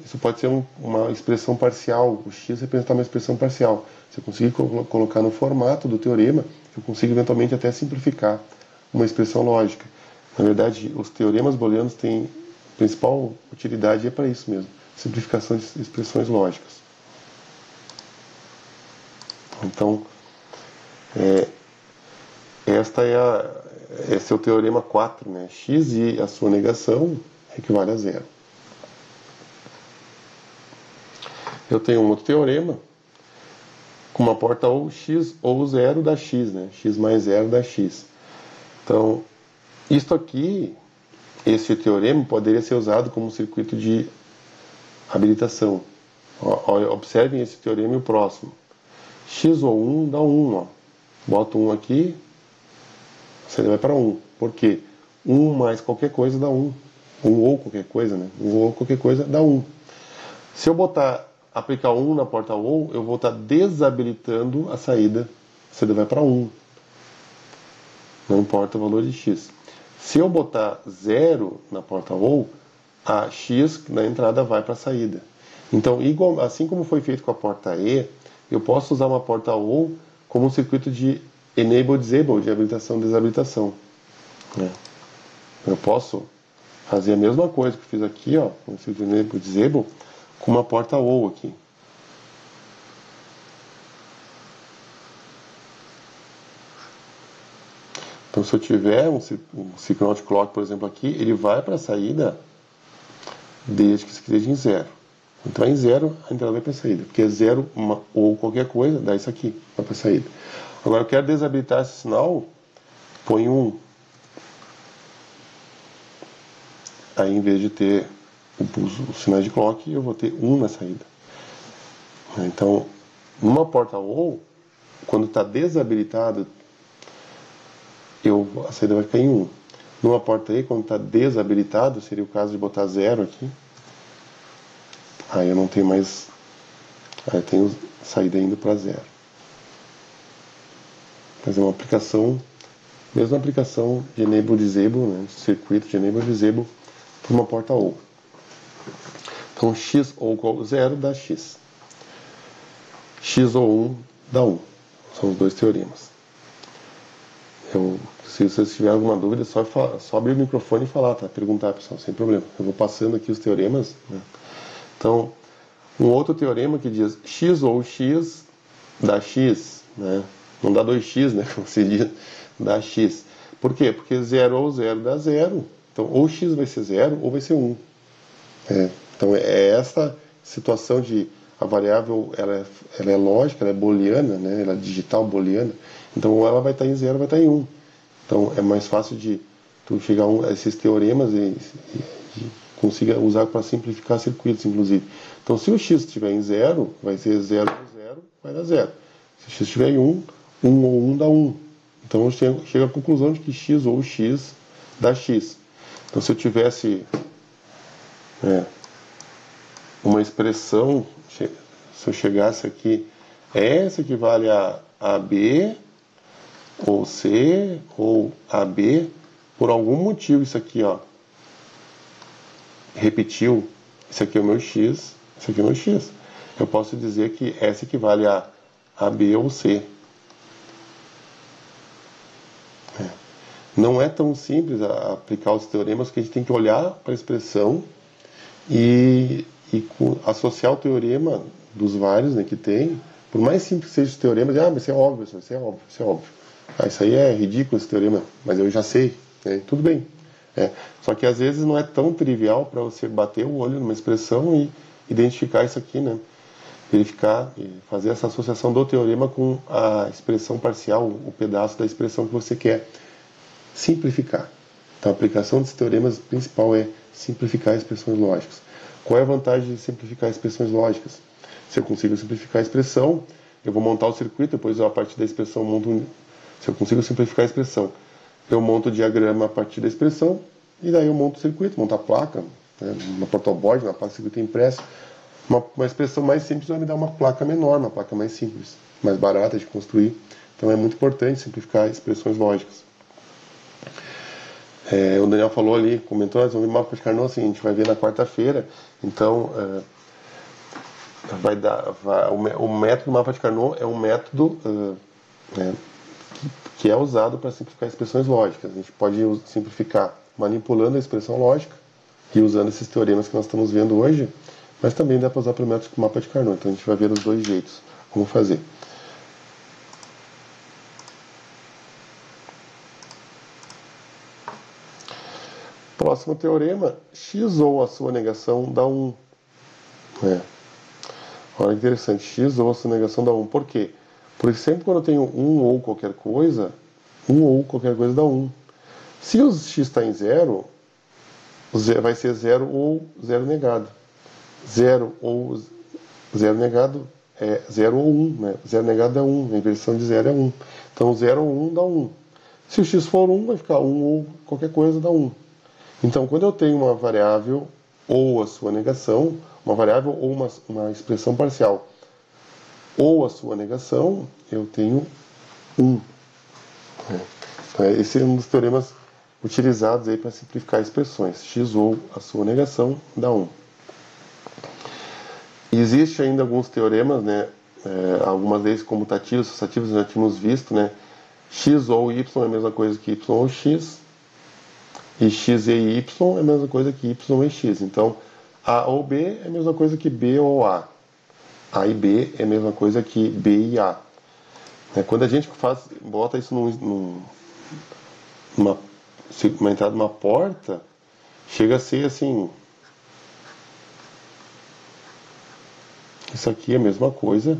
Speaker 1: isso pode ser uma expressão parcial. O x representa uma expressão parcial. Se eu conseguir colocar no formato do teorema, eu consigo eventualmente até simplificar uma expressão lógica. Na verdade, os teoremas booleanos têm a principal utilidade para isso mesmo, simplificação de expressões lógicas. Então, esse é o teorema 4, né? X e a sua negação equivale a zero. Eu tenho um outro teorema com uma porta ou x ou zero da x, né? X mais zero da x. Então, isto aqui, esse teorema poderia ser usado como um circuito de habilitação. Observem esse teorema e o próximo. X ou 1 dá 1, ó. Boto 1 aqui, você vai para 1. Por quê? 1 mais qualquer coisa dá 1. 1 ou qualquer coisa, né? 1 ou qualquer coisa dá 1. Se eu aplicar 1 na porta ou, eu vou estar desabilitando a saída. Você vai para 1. Não importa o valor de x. Se eu botar 0 na porta ou, a x na entrada vai para a saída. Então, assim como foi feito com a porta E, eu posso usar uma porta ou como um circuito de enable disable, de habilitação e desabilitação, né? Eu posso fazer a mesma coisa que eu fiz aqui, ó, com o circuito de enable disable, com uma porta ou aqui. Então, se eu tiver um synchronous clock, por exemplo, aqui, ele vai para a saída desde que isso aqui esteja em 0. Então, em 0, a entrada vai para a saída. Porque é 0 ou qualquer coisa, dá isso aqui, vai para a saída. Agora, eu quero desabilitar esse sinal, põe 1. Aí, em vez de ter os sinais de clock, eu vou ter 1 na saída. Então, numa porta ou, quando está desabilitado, a saída vai ficar em 1. Numa porta E, quando está desabilitado, seria o caso de botar 0 aqui. Aí eu não tenho mais. Aí eu tenho saída indo para 0. Mas é uma aplicação, mesma aplicação de enable disable, né? Circuito de enable disable para uma porta ou. Então x ou igual a 0 dá x. X ou 1 dá 1. São os dois teoremas. Se vocês tiverem alguma dúvida, é só abrir o microfone e falar, tá? Perguntar, pessoal, sem problema. Eu vou passando aqui os teoremas, né? Então, um outro teorema que diz x ou x dá x, né? Não dá 2x, né? Como se diz, dá x. Por quê? Porque 0 ou 0 dá 0. Então, ou x vai ser 0 ou vai ser 1. Então, é essa situação de a variável ela é lógica, ela é booleana, né? Ela é digital booleana. Então, ou ela vai estar em 0 ou vai estar em 1. Então, é mais fácil de tu chegar a esses teoremas e consiga usar para simplificar circuitos, inclusive. Então, se o x estiver em 0, vai ser 0 ou 0, vai dar 0. Se o x estiver em 1, 1 ou 1 dá 1. Então, chega à conclusão de que x ou x dá x. Então, se eu tivesse uma expressão, se eu chegasse aqui, S equivale a B, ou C, ou AB, por algum motivo isso aqui, ó, repetiu, isso aqui é o meu x, isso aqui é o meu x. Eu posso dizer que S equivale a B ou C. Não é tão simples aplicar os teoremas, que a gente tem que olhar para a expressão e associar o teorema dos vários, né, que tem. Por mais simples que seja o teorema, mas isso é óbvio, isso é óbvio, isso é óbvio. Isso aí é ridículo esse teorema, mas eu já sei, né, tudo bem. Só que às vezes não é tão trivial para você bater o olho numa expressão e identificar isso aqui, né? Verificar e fazer essa associação do teorema com a expressão parcial, o pedaço da expressão que você quer simplificar. Então, a aplicação desses teoremas principal é simplificar expressões lógicas. Qual é a vantagem de simplificar expressões lógicas? Se eu consigo simplificar a expressão, eu vou montar o circuito, depois eu, a partir da expressão, se eu consigo simplificar a expressão, eu monto o diagrama a partir da expressão, e daí eu monto o circuito, monto a placa, né, uma protoboard, uma placa de circuito impresso. Uma expressão mais simples vai me dar uma placa menor, uma placa mais simples, mais barata de construir. Então é muito importante simplificar expressões lógicas. O Daniel falou ali, comentou, nós vamos ver mapa de Carnot, assim, a gente vai ver na quarta-feira. Então, o método mapa de Carnot é um método que é usado para simplificar expressões lógicas. A gente pode simplificar manipulando a expressão lógica e usando esses teoremas que nós estamos vendo hoje, mas também dá para usar para o método mapa de Carnot. Então a gente vai ver os dois jeitos como fazer. Próximo teorema, x ou a sua negação dá 1. Olha que interessante, x ou a sua negação dá 1. Por quê? Porque sempre quando eu tenho 1 ou qualquer coisa dá 1. Se o x está em 0, vai ser 0 ou 0 negado. 0 ou 0 negado é 0 ou 1, né? 0 negado é 1, a inversão de 0 é 1. Então 0 ou 1 dá 1. Se o x for 1, vai ficar 1 ou qualquer coisa dá 1. Então, quando eu tenho uma variável ou a sua negação, uma variável ou uma expressão parcial ou a sua negação, eu tenho 1. Então, esse é um dos teoremas utilizados aí para simplificar expressões. X ou a sua negação dá 1. Existe ainda alguns teoremas, né? Algumas leis comutativas, associativas, nós já tínhamos visto, né? X ou Y é a mesma coisa que Y ou X. E x e y é a mesma coisa que y e x. Então, A ou B é a mesma coisa que B ou A. A e B é a mesma coisa que B e A. Quando a gente bota isso numa entrada de uma porta, chega a ser assim. Isso aqui é a mesma coisa.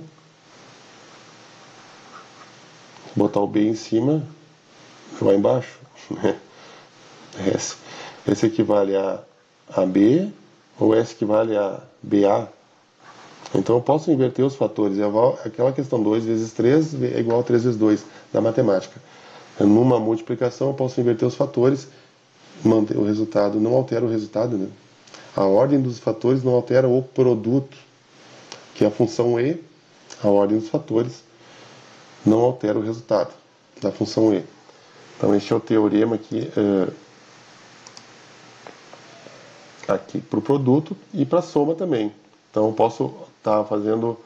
Speaker 1: Botar o B em cima, vai embaixo. S equivale a B ou S equivale a BA. Então eu posso inverter os fatores. Aquela questão 2 vezes 3 é igual a 3 vezes 2 da matemática. Numa multiplicação eu posso inverter os fatores, manter o resultado, não altera o resultado, né? A ordem dos fatores não altera o produto, que é a função E. A ordem dos fatores não altera o resultado da função E. Então este é o teorema aqui para o produto e para a soma também. Então eu posso estar fazendo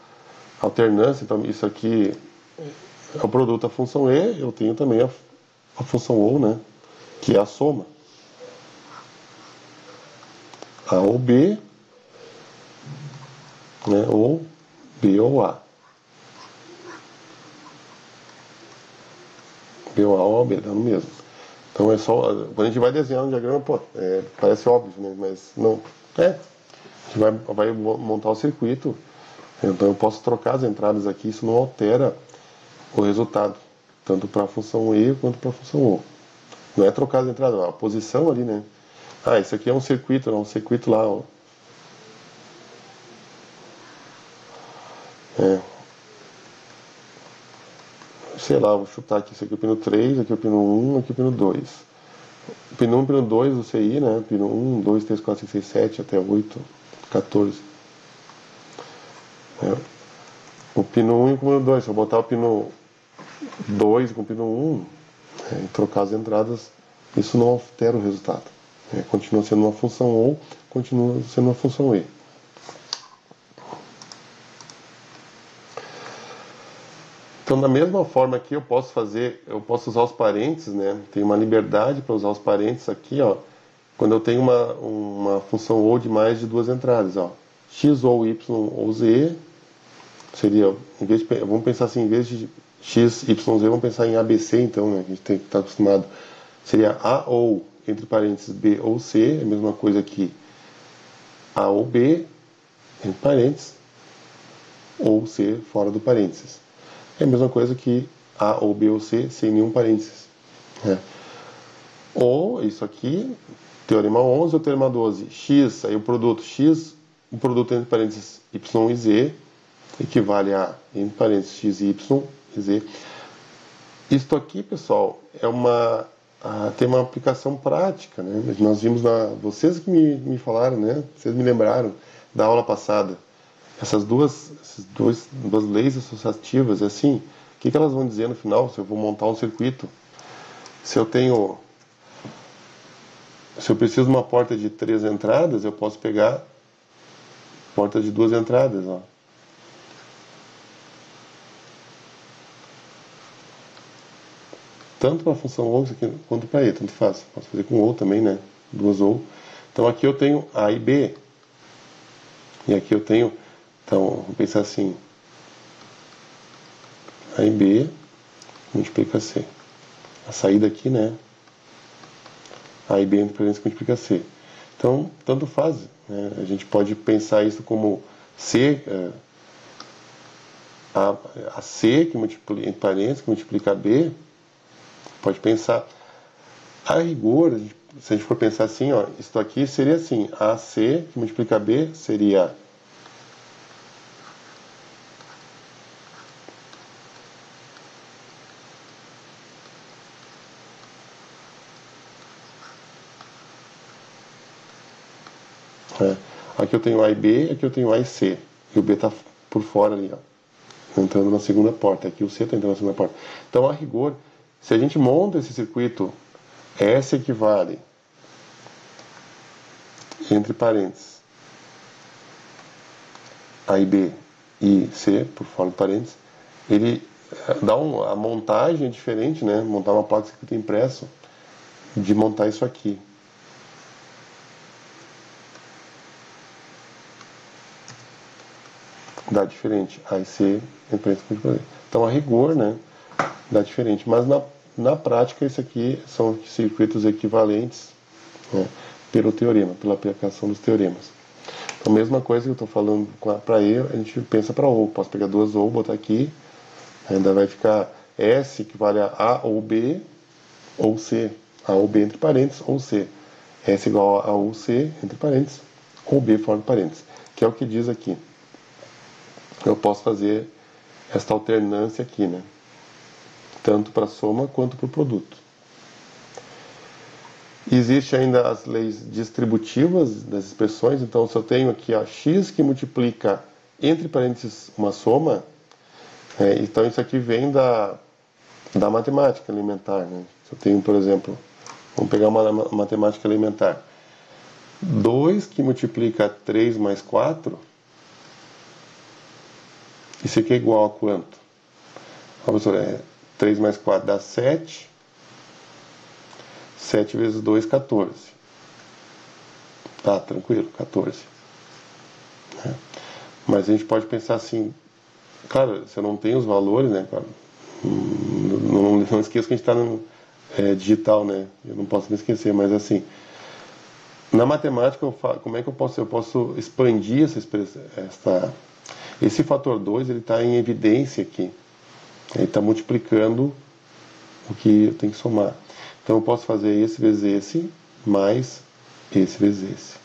Speaker 1: alternância. Então isso aqui é o produto da função E, eu tenho também a função ou, né, que é a soma. A ou B, né, ou B ou A. B ou A ou B, dá no mesmo. Então é só, quando a gente vai desenhar um diagrama, parece óbvio, né? Mas não é. A gente vai montar o circuito, então eu posso trocar as entradas aqui, isso não altera o resultado, tanto para a função E quanto para a função O. Não é trocar as entradas, a posição ali, né? Isso aqui é um circuito lá, ó. Sei lá, vou chutar aqui, esse aqui é o pino 3, aqui é o pino 1, aqui é o pino 2. O pino 1 e o pino 2 do CI, né? Pino 1, 2, 3, 4, 5, 6, 7, até 8, 14. O pino 1 e o pino 2. Se eu botar o pino 2 com o pino 1 e trocar as entradas, isso não altera o resultado. Continua sendo uma função ou continua sendo uma função E. Então, da mesma forma aqui, eu posso usar os parênteses, né? Tem uma liberdade para usar os parênteses aqui, ó. Quando eu tenho uma função ou de mais de duas entradas, ó. X ou Y ou Z seria, vamos pensar assim, em vez de X, Y, Z, vamos pensar em ABC, então, né? A gente tem que estar acostumado. Seria A ou, entre parênteses, B ou C, é a mesma coisa que A ou B, entre parênteses, ou C fora do parênteses. É a mesma coisa que A ou B ou C sem nenhum parênteses. Ou, isso aqui, teorema 11 ou teorema 12. X, aí o produto X, o produto entre parênteses Y e Z, equivale a, entre parênteses, X, Y e Z. Isto aqui, pessoal, é uma ter uma aplicação prática, né? Nós vimos vocês que me falaram, né? Vocês me lembraram da aula passada. Essas duas leis associativas, assim, o que elas vão dizer no final? Se eu vou montar um circuito, se eu preciso de uma porta de 3 entradas, eu posso pegar porta de 2 entradas, ó. Tanto para a função OU quanto para E, tanto faz. Posso fazer com OU também, né? 2 OU. Então aqui eu tenho A e B. E aqui eu tenho, então, vamos pensar assim. A e B multiplica C. A saída aqui, né? A e B entre parênteses multiplica C. Então, tanto faz, né? A gente pode pensar isso como C, a C que multiplica, entre parênteses, que multiplica a B. Pode pensar, a rigor, se a gente for pensar assim, ó, isso aqui seria assim, AC que multiplica B seria aqui eu tenho A e B, aqui eu tenho A e C, e o B está por fora ali, ó, entrando na segunda porta, aqui o C está entrando na segunda porta. Então, a rigor, se a gente monta esse circuito, S equivale, entre parênteses, A e B e C, por fora de parênteses, ele dá a montagem é diferente, né? Montar uma placa de circuito impresso, de montar isso aqui. Dá diferente, A e C, entre parênteses. Então, a rigor, né? Dá diferente, mas na prática isso aqui são circuitos equivalentes, né, pelo teorema, pela aplicação dos teoremas. Então, a mesma coisa que eu estou falando para E, a gente pensa para OU. Posso pegar 2 OU, botar aqui, ainda vai ficar S equivale a A ou B, ou C. A ou B entre parênteses, ou C. S igual a ou C, entre parênteses, ou B fora de parênteses, que é o que diz aqui. Eu posso fazer esta alternância aqui, né? Tanto para a soma quanto para o produto. Existe ainda as leis distributivas das expressões, então se eu tenho aqui a x que multiplica entre parênteses uma soma, então isso aqui vem da matemática elementar, né? Se eu tenho, por exemplo, vamos pegar uma matemática elementar, 2 que multiplica 3 mais 4, isso aqui é igual a quanto? Professor, 3 mais 4 dá 7. 7 vezes 2, 14. Tá, tranquilo, 14. Mas a gente pode pensar assim, claro, se eu não tenho os valores, né, cara, não esqueça que a gente está no digital, né, eu não posso me esquecer, mas assim, na matemática, como é que eu posso expandir esse fator 2, ele está em evidência aqui. Ele está multiplicando o que eu tenho que somar. Então eu posso fazer esse vezes esse, mais esse vezes esse.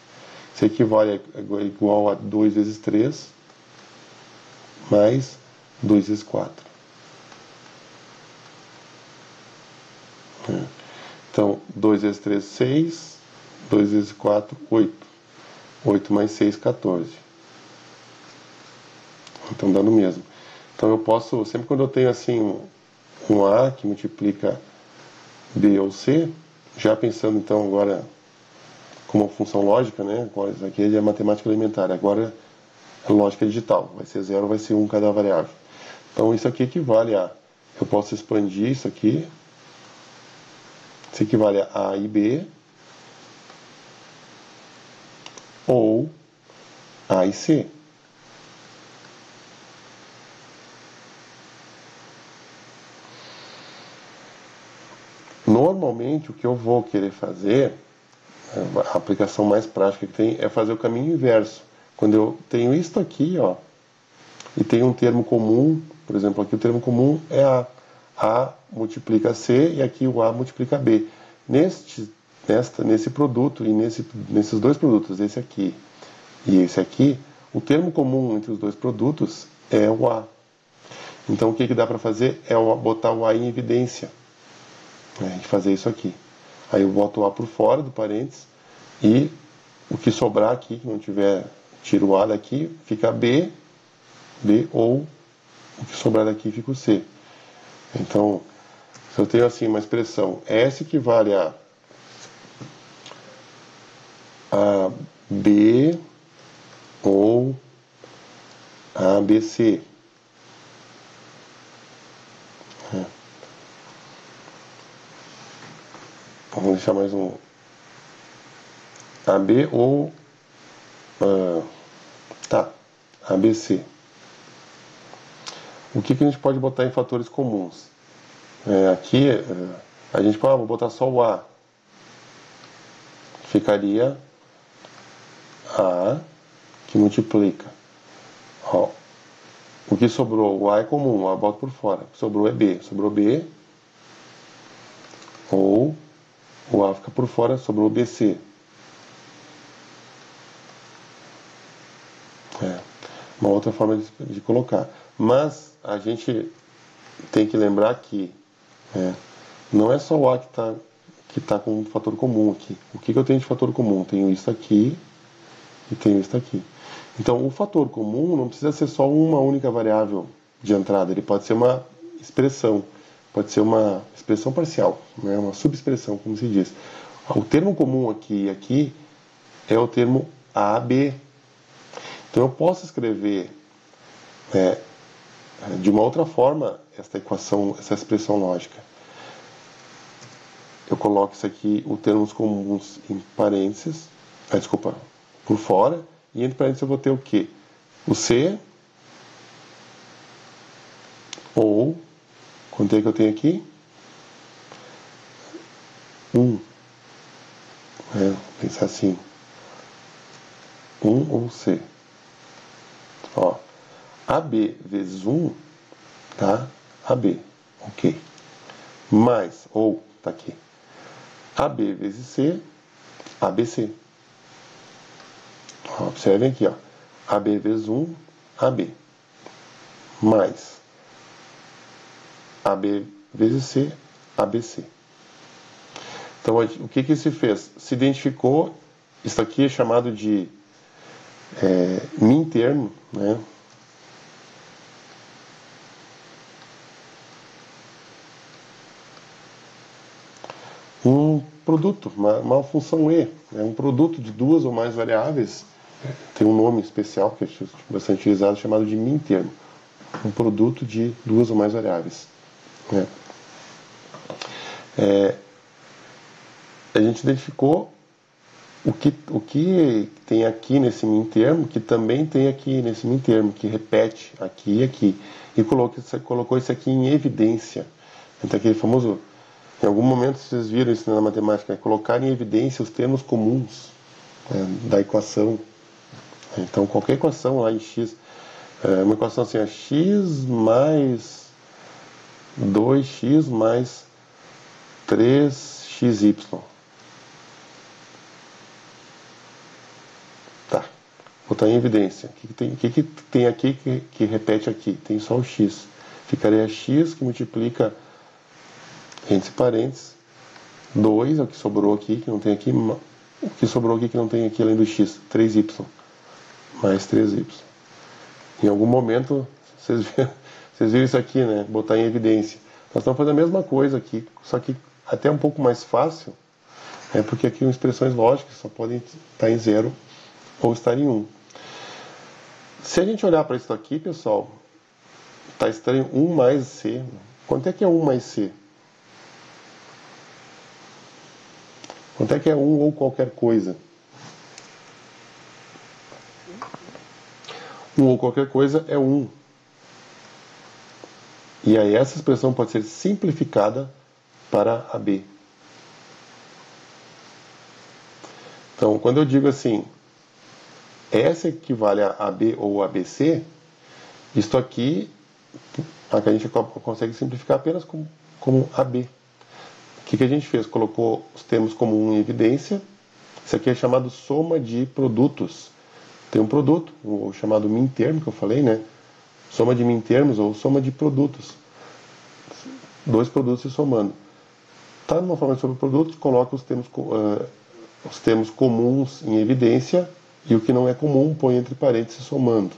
Speaker 1: Isso equivale igual a 2 vezes 3, mais 2 vezes 4. Então, 2 vezes 3, 6. 2 vezes 4, 8. 8 mais 6, 14. Então dá no mesmo. Então eu posso, sempre quando eu tenho assim um A que multiplica B ou C, já pensando então agora como função lógica, né? Isso aqui é matemática elementar, agora é lógica digital, vai ser 0, vai ser 1 cada variável. Então isso aqui equivale a, eu posso expandir isso aqui, isso equivale a A e B, ou A e C. Normalmente, o que eu vou querer fazer, a aplicação mais prática que tem, é fazer o caminho inverso. Quando eu tenho isto aqui, ó, e tem um termo comum, por exemplo, aqui o termo comum é A. A multiplica C e aqui o A multiplica B. Nesse produto e nesses dois produtos, esse aqui e esse aqui, o termo comum entre os dois produtos é o A. Então, o que dá para fazer é botar o A em evidência. A gente fazer isso aqui. Aí eu boto o A por fora do parênteses e o que sobrar aqui, que não tiver, tiro o A daqui, fica B, ou o que sobrar daqui fica o C. Então, se eu tenho assim uma expressão, S equivale a B ou ABC. Vamos deixar mais um. AB ou ABC. O que a gente pode botar em fatores comuns? Aqui a gente pode vou botar só o A. Ficaria A que multiplica. Ó, o que sobrou, o A é comum, o A bota por fora. O que sobrou é B. Sobrou B. Ou o A fica por fora, sobrou BC. Uma outra forma de colocar. Mas a gente tem que lembrar que não é só o A que tá com um fator comum aqui. O que eu tenho de fator comum? Tenho isso aqui e tenho isso aqui. Então, o fator comum não precisa ser só uma única variável de entrada. Ele pode ser uma expressão. Pode ser uma expressão parcial, né? Uma subexpressão, como se diz. O termo comum aqui e aqui é o termo AB. Então, eu posso escrever de uma outra forma esta equação, essa expressão lógica. Eu coloco isso aqui, os termos comuns em parênteses, por fora, e entre parênteses eu vou ter o quê? O C, ou, quanto é que eu tenho aqui? 1. Pensar assim. 1 ou C. Ó, AB vezes 1, tá? AB, ok. Mais, ou, tá aqui. AB vezes C, ABC. Ó, observem aqui, ó. AB vezes 1, AB. Mais AB vezes C, ABC. Então, o que se fez? Se identificou, isso aqui é chamado de min termo, né? Um produto, uma função E, um produto de duas ou mais variáveis, tem um nome especial que é bastante utilizado, chamado de min termo. Um produto de duas ou mais variáveis. A gente identificou o que tem aqui nesse min termo, que também tem aqui nesse min termo, que repete aqui e aqui. E colocou isso aqui em evidência. Então, aquele famoso, em algum momento vocês viram isso na matemática, colocar em evidência os termos comuns da equação. Então, qualquer equação lá em x, uma equação assim, x mais 2x mais 3xy. Tá. Botar em evidência. O que tem aqui que repete aqui? Tem só o x. Ficaria x que multiplica, entre parênteses, 2, é o que sobrou aqui, que não tem aqui, o que sobrou aqui que não tem aqui além do x, 3y, mais 3y. Em algum momento, vocês viram isso aqui, né? Botar em evidência. Nós estamos fazendo a mesma coisa aqui, só que até um pouco mais fácil, porque aqui expressões lógicas só podem estar em 0 ou estar em 1. Se a gente olhar para isso aqui, pessoal, está estranho 1 mais C. Quanto é que é 1 mais C? Quanto é que é 1 ou qualquer coisa? 1 ou qualquer coisa é 1. E aí essa expressão pode ser simplificada para AB. Então, quando eu digo assim, S equivale a AB ou ABC, isto aqui a gente consegue simplificar apenas como AB. O que a gente fez? Colocou os termos comuns em evidência. Isso aqui é chamado soma de produtos. Tem um produto, o chamado min termo, que eu falei, né? Soma de min termos ou soma de produtos. Dois produtos se somando. Está numa forma de sobreproduto, coloca os termos comuns em evidência e o que não é comum põe entre parênteses somando.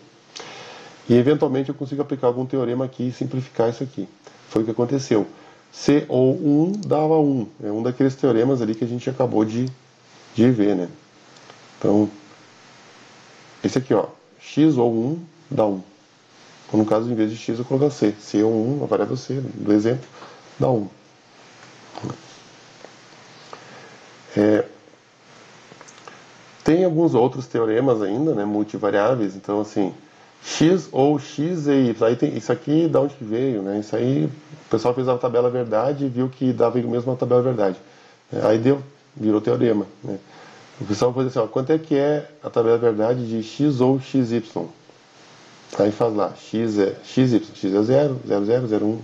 Speaker 1: E eventualmente eu consigo aplicar algum teorema aqui e simplificar isso aqui. Foi o que aconteceu. C ou 1 dava 1. É um daqueles teoremas ali que a gente acabou de ver, né? Então, esse aqui, ó, x ou 1 dá 1. Então, no caso, em vez de x, eu coloco C. C ou 1, a variável C, do exemplo, dá 1. Tem alguns outros teoremas ainda, né, multivariáveis. Então, assim, x ou x e y. Aí tem, isso aqui, de onde que veio, né? Isso aí, o pessoal fez a tabela verdade e viu que dava o mesmo a tabela verdade. Aí virou teorema, né? O pessoal faz assim, ó, quanto é que é a tabela verdade de x ou xy? Aí faz lá, x é xy, x é 0, 0, 0, 0, 1.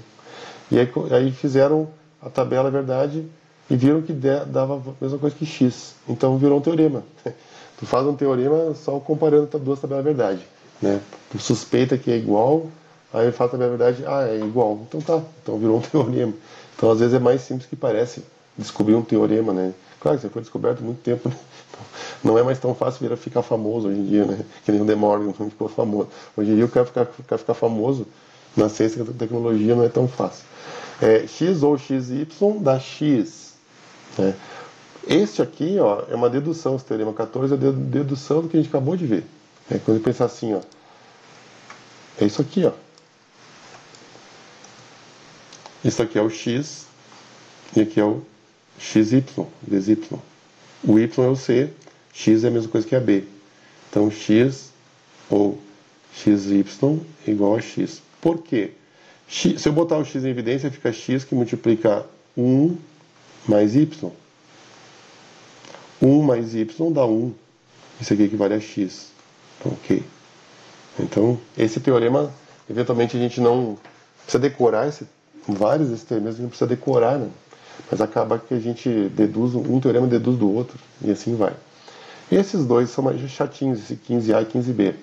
Speaker 1: E aí fizeram a tabela verdade e viram que dava a mesma coisa que x. Então virou um teorema. Tu faz um teorema só comparando duas tabelas verdade, né? Tu suspeita que é igual, aí faz a tabela verdade, é igual. Então tá, então virou um teorema. Então às vezes é mais simples que parece descobrir um teorema, né? Claro que isso foi descoberto há muito tempo, né? Não é mais tão fácil ficar famoso hoje em dia, né? Que nem o De Morgan ficou famoso. Hoje em dia o cara ficar famoso na ciência e tecnologia não é tão fácil. X ou XY dá X. Né? Este aqui, ó, é uma dedução, esse teorema 14 é a dedução do que a gente acabou de ver. Quando eu pensar assim, ó, é isso aqui, ó. Isso aqui é o X e aqui é o XY, DY. O Y é o C, X é a mesma coisa que a B. Então, X ou XY é igual a X. Por quê? Se eu botar o X em evidência, fica X que multiplica 1 mais Y. 1 mais Y dá 1. Isso aqui equivale a X. Ok. Então, esse teorema, eventualmente a gente não precisa decorar, vários desses teoremas a gente não precisa decorar, né? Mas acaba que a gente deduz, um teorema deduz do outro, e assim vai. E esses dois são mais chatinhos, esse 15A e 15B.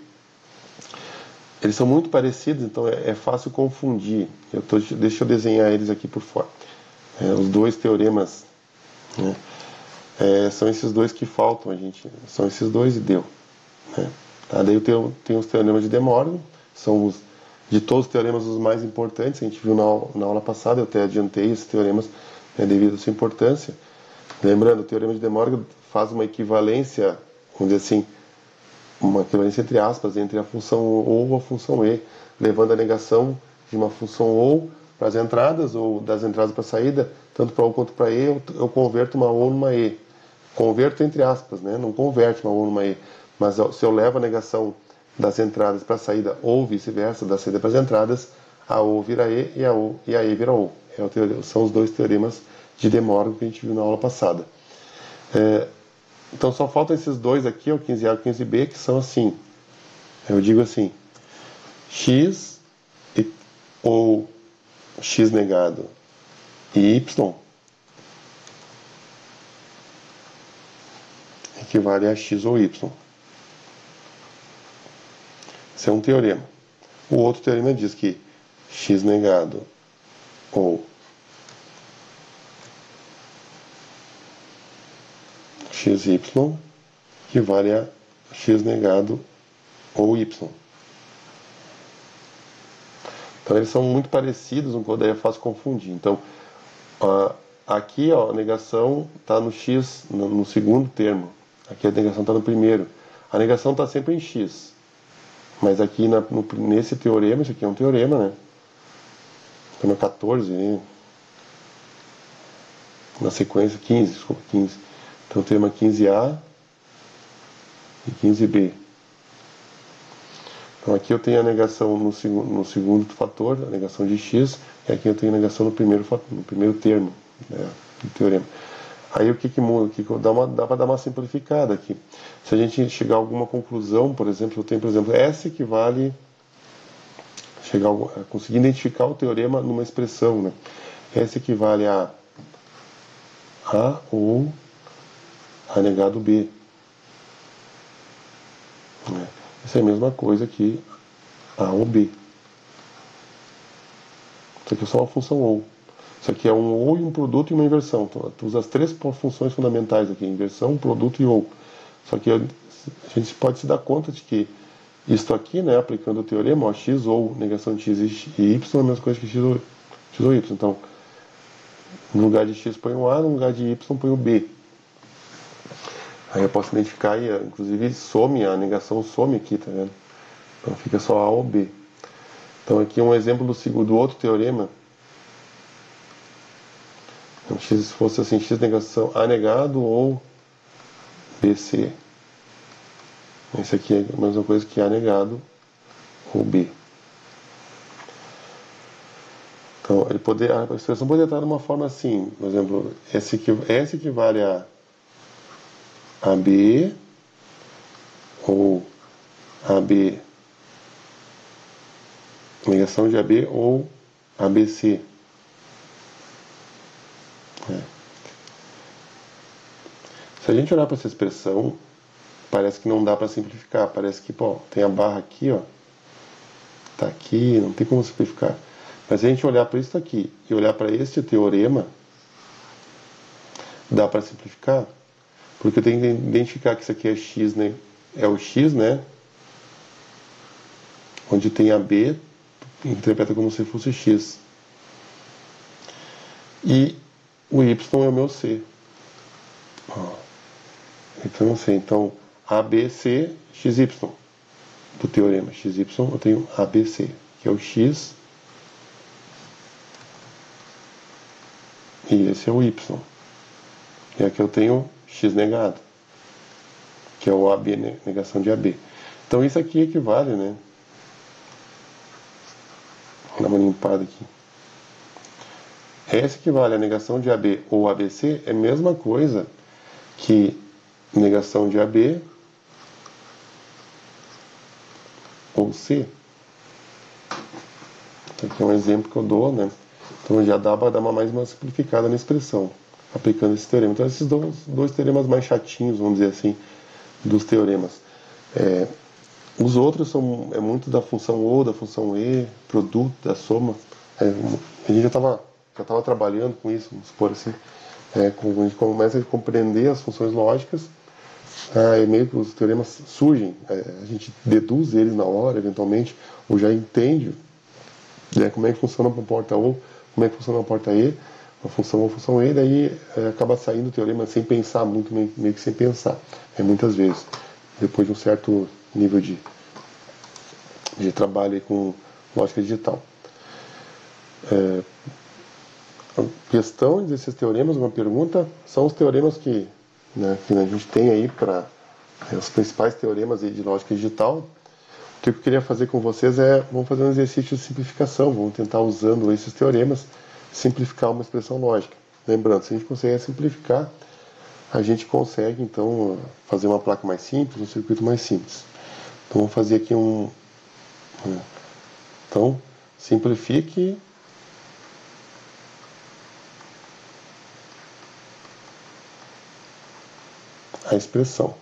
Speaker 1: Eles são muito parecidos, então é fácil confundir. Deixa eu desenhar eles aqui por fora. Os dois teoremas, né? São esses dois que faltam, são esses dois e deu. Né? Tá? Daí tem os teoremas de De Morgan, são de todos os teoremas os mais importantes, a gente viu na aula passada, eu até adiantei esses teoremas, né, devido à sua importância. Lembrando, o teorema de De Morgan faz uma equivalência, vamos dizer assim, uma equivalência entre aspas, entre a função ou a função e, levando a negação de uma função ou para as entradas, ou das entradas para a saída, tanto para ou quanto para e, eu converto uma ou numa e. Converto entre aspas, né? Não converte uma ou numa e. Mas se eu levo a negação das entradas para a saída ou vice-versa, da saída para as entradas, a ou vira e e a e vira ou. São os dois teoremas de De Morgan que a gente viu na aula passada. Então só faltam esses dois aqui, o 15A e o 15B, que são assim. Eu digo assim, x ou x negado e y equivale a x ou y. Esse é um teorema. O outro teorema diz que x negado ou xy equivale a x negado ou y. Então eles são muito parecidos, daí é fácil confundir. Então, aqui ó, a negação está no x, no segundo termo. Aqui a negação está no primeiro. A negação está sempre em x. Mas aqui nesse teorema, isso aqui é um teorema, né? Teorema 14, né? Na sequência 15, desculpa, 15. Então, teorema 15A e 15B. Então, aqui eu tenho a negação no segundo fator, a negação de x, e aqui eu tenho a negação no primeiro termo, né, do teorema. Aí o que muda? Dá para dar uma simplificada aqui. Se a gente chegar a alguma conclusão, por exemplo, eu tenho, por exemplo, S equivale conseguir identificar o teorema numa expressão, né? S equivale a ou A negado B. Isso é a mesma coisa que A ou B. Isso aqui é só uma função ou. Isso aqui é um ou e um produto e uma inversão. Então, tu usa as três funções fundamentais aqui, inversão, produto e ou. Só que a gente pode se dar conta de que isto aqui, né, aplicando o teorema, ó, x ou negação de x e y é a mesma coisa que x ou y. Então, no lugar de x põe o A, no lugar de y põe o B. Aí eu posso identificar e, inclusive, some, a negação some aqui, tá vendo? Então fica só A ou B. Então aqui um exemplo do outro teorema. Então, x, se fosse assim, x negação A negado ou BC. Esse aqui é a mesma coisa que A negado ou B. Então, a expressão poderia estar de uma forma assim, por exemplo, S equivale a AB ou AB, negação de AB ou ABC. Se a gente olhar para essa expressão, parece que não dá para simplificar, parece que, pô, tem a barra aqui, ó, tá aqui, não tem como simplificar. Mas se a gente olhar para isso aqui e olhar para este teorema, dá para simplificar, porque eu tenho que identificar que isso aqui é x, né? É o x, né? Onde tem a b, interpreta como se fosse x. E o y é o meu c. Ó. Então, assim, então ABC, XY, do teorema XY, eu tenho ABC, que é o x, e esse é o y. E aqui eu tenho x negado, que é o AB, né? Negação de AB. Então isso aqui equivale, né? Vou dar uma limpada aqui. Essa equivale a negação de AB ou ABC, é a mesma coisa que negação de AB ou C. Então, aqui é um exemplo que eu dou, né? Então já dá para dar mais uma simplificada na expressão, aplicando esse teorema. Então esses dois teoremas mais chatinhos, vamos dizer assim, dos teoremas. Os outros são muito da função ou, da função e, produto, da soma. A gente já estava trabalhando com isso, vamos supor assim. Quando a gente começa a compreender as funções lógicas, meio que os teoremas surgem, a gente deduz eles na hora, eventualmente, ou já entende, né, como é que funciona uma porta ou, como é que funciona uma porta e, uma função ou função e, daí acaba saindo o teorema sem pensar muito, meio que sem pensar, muitas vezes, depois de um certo nível de trabalho aí com lógica digital. A questão desses teoremas, uma pergunta, são os teoremas que a gente tem aí para os principais teoremas aí de lógica digital. O que eu queria fazer com vocês vamos fazer um exercício de simplificação, vamos tentar usando esses teoremas simplificar uma expressão lógica. Lembrando, se a gente conseguir simplificar, a gente consegue então fazer uma placa mais simples, um circuito mais simples. Então vamos fazer aqui então simplifique a expressão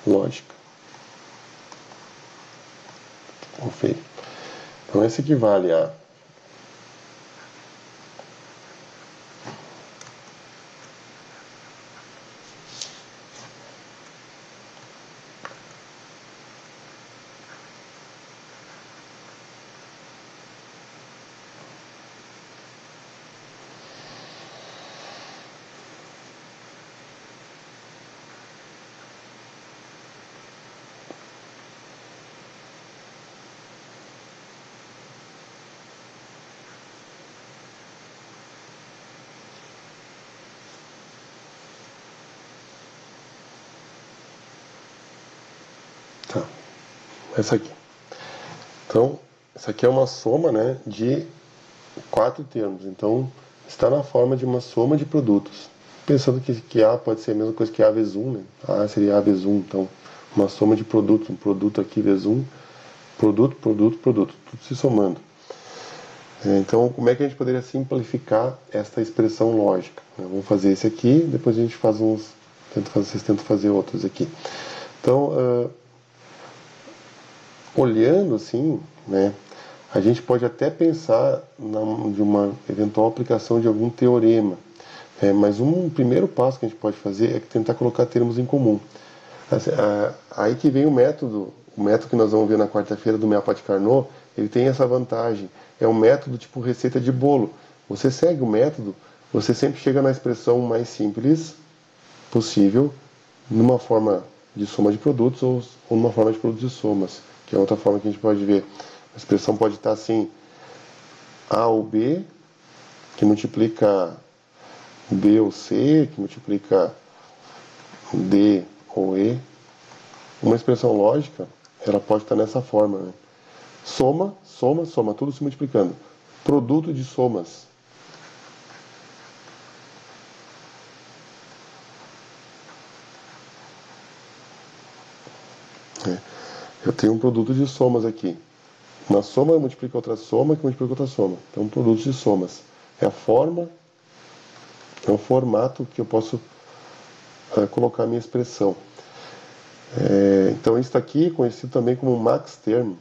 Speaker 1: lógica. Confere. Então esse equivale a essa aqui. Então, essa aqui é uma soma, né, de 4 termos. Então, está na forma de uma soma de produtos. Pensando que A pode ser a mesma coisa que A vezes 1, né? A seria A vezes 1. Então, uma soma de produtos. Um produto aqui vezes 1. Produto, produto, produto. Tudo se somando. Então, como é que a gente poderia simplificar esta expressão lógica? Vamos fazer esse aqui, depois a gente faz vocês tentam fazer outros aqui. Então, olhando assim, né, a gente pode até pensar de uma eventual aplicação de algum teorema. Mas um primeiro passo que a gente pode fazer é tentar colocar termos em comum. Aí que vem o método que nós vamos ver na quarta-feira do Mapat Carnot, ele tem essa vantagem. É um método tipo receita de bolo. Você segue o método, você sempre chega na expressão mais simples possível, numa forma de soma de produtos ou numa forma de produtos de somas, que é outra forma que a gente pode ver. A expressão pode estar assim, A ou B, que multiplica B ou C, que multiplica D ou E. Uma expressão lógica, ela pode estar nessa forma, né? Soma, soma, soma, tudo se multiplicando. Produto de somas. Eu tenho um produto de somas aqui. Uma soma multiplica outra soma, que multiplica outra soma. Então, um produto de somas. É a forma, é o formato que eu posso colocar a minha expressão. Então, isso aqui é conhecido também como max term.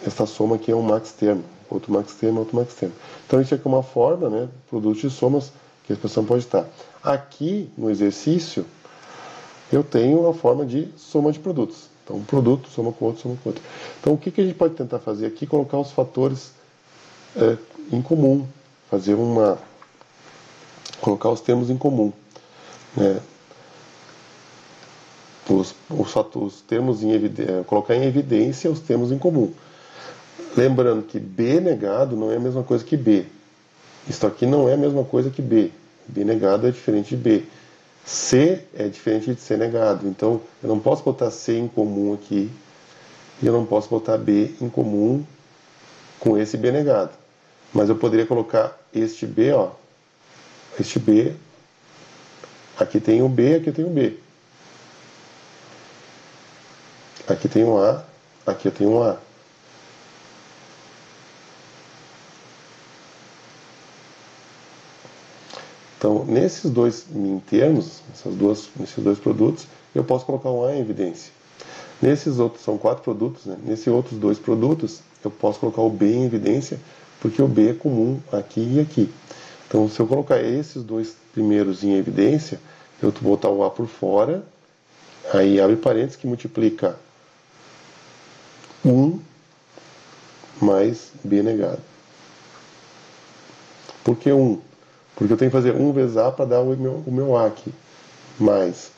Speaker 1: Essa soma aqui é um max term. Outro max term, outro max term. Então, isso aqui é uma forma, né? Produto de somas que a expressão pode estar. Aqui, no exercício, eu tenho a forma de soma de produtos. Então, um produto soma com outro, soma com outro. Então, o que a gente pode tentar fazer aqui? Colocar os fatores em comum. Colocar os termos em comum. Né? Os termos colocar em evidência os termos em comum. Lembrando que B negado não é a mesma coisa que B. Isso aqui não é a mesma coisa que B. B negado é diferente de B. C é diferente de C negado. Então, eu não posso botar C em comum aqui e eu não posso botar B em comum com esse B negado. Mas eu poderia colocar este B, ó. Este B. Aqui tem o B, aqui tem o B. Aqui tem um A, aqui eu tenho um A. Então, nesses dois termos, nesses dois produtos, eu posso colocar um A em evidência. Nesses outros, são 4 produtos, né? Nesses outros 2 produtos, eu posso colocar o B em evidência, porque o B é comum aqui e aqui. Então, se eu colocar esses 2 primeiros em evidência, eu vou botar o A por fora, aí abre parênteses que multiplica 1 mais B negado. Por que 1? Porque eu tenho que fazer 1 vezes A para dar o meu A aqui, mais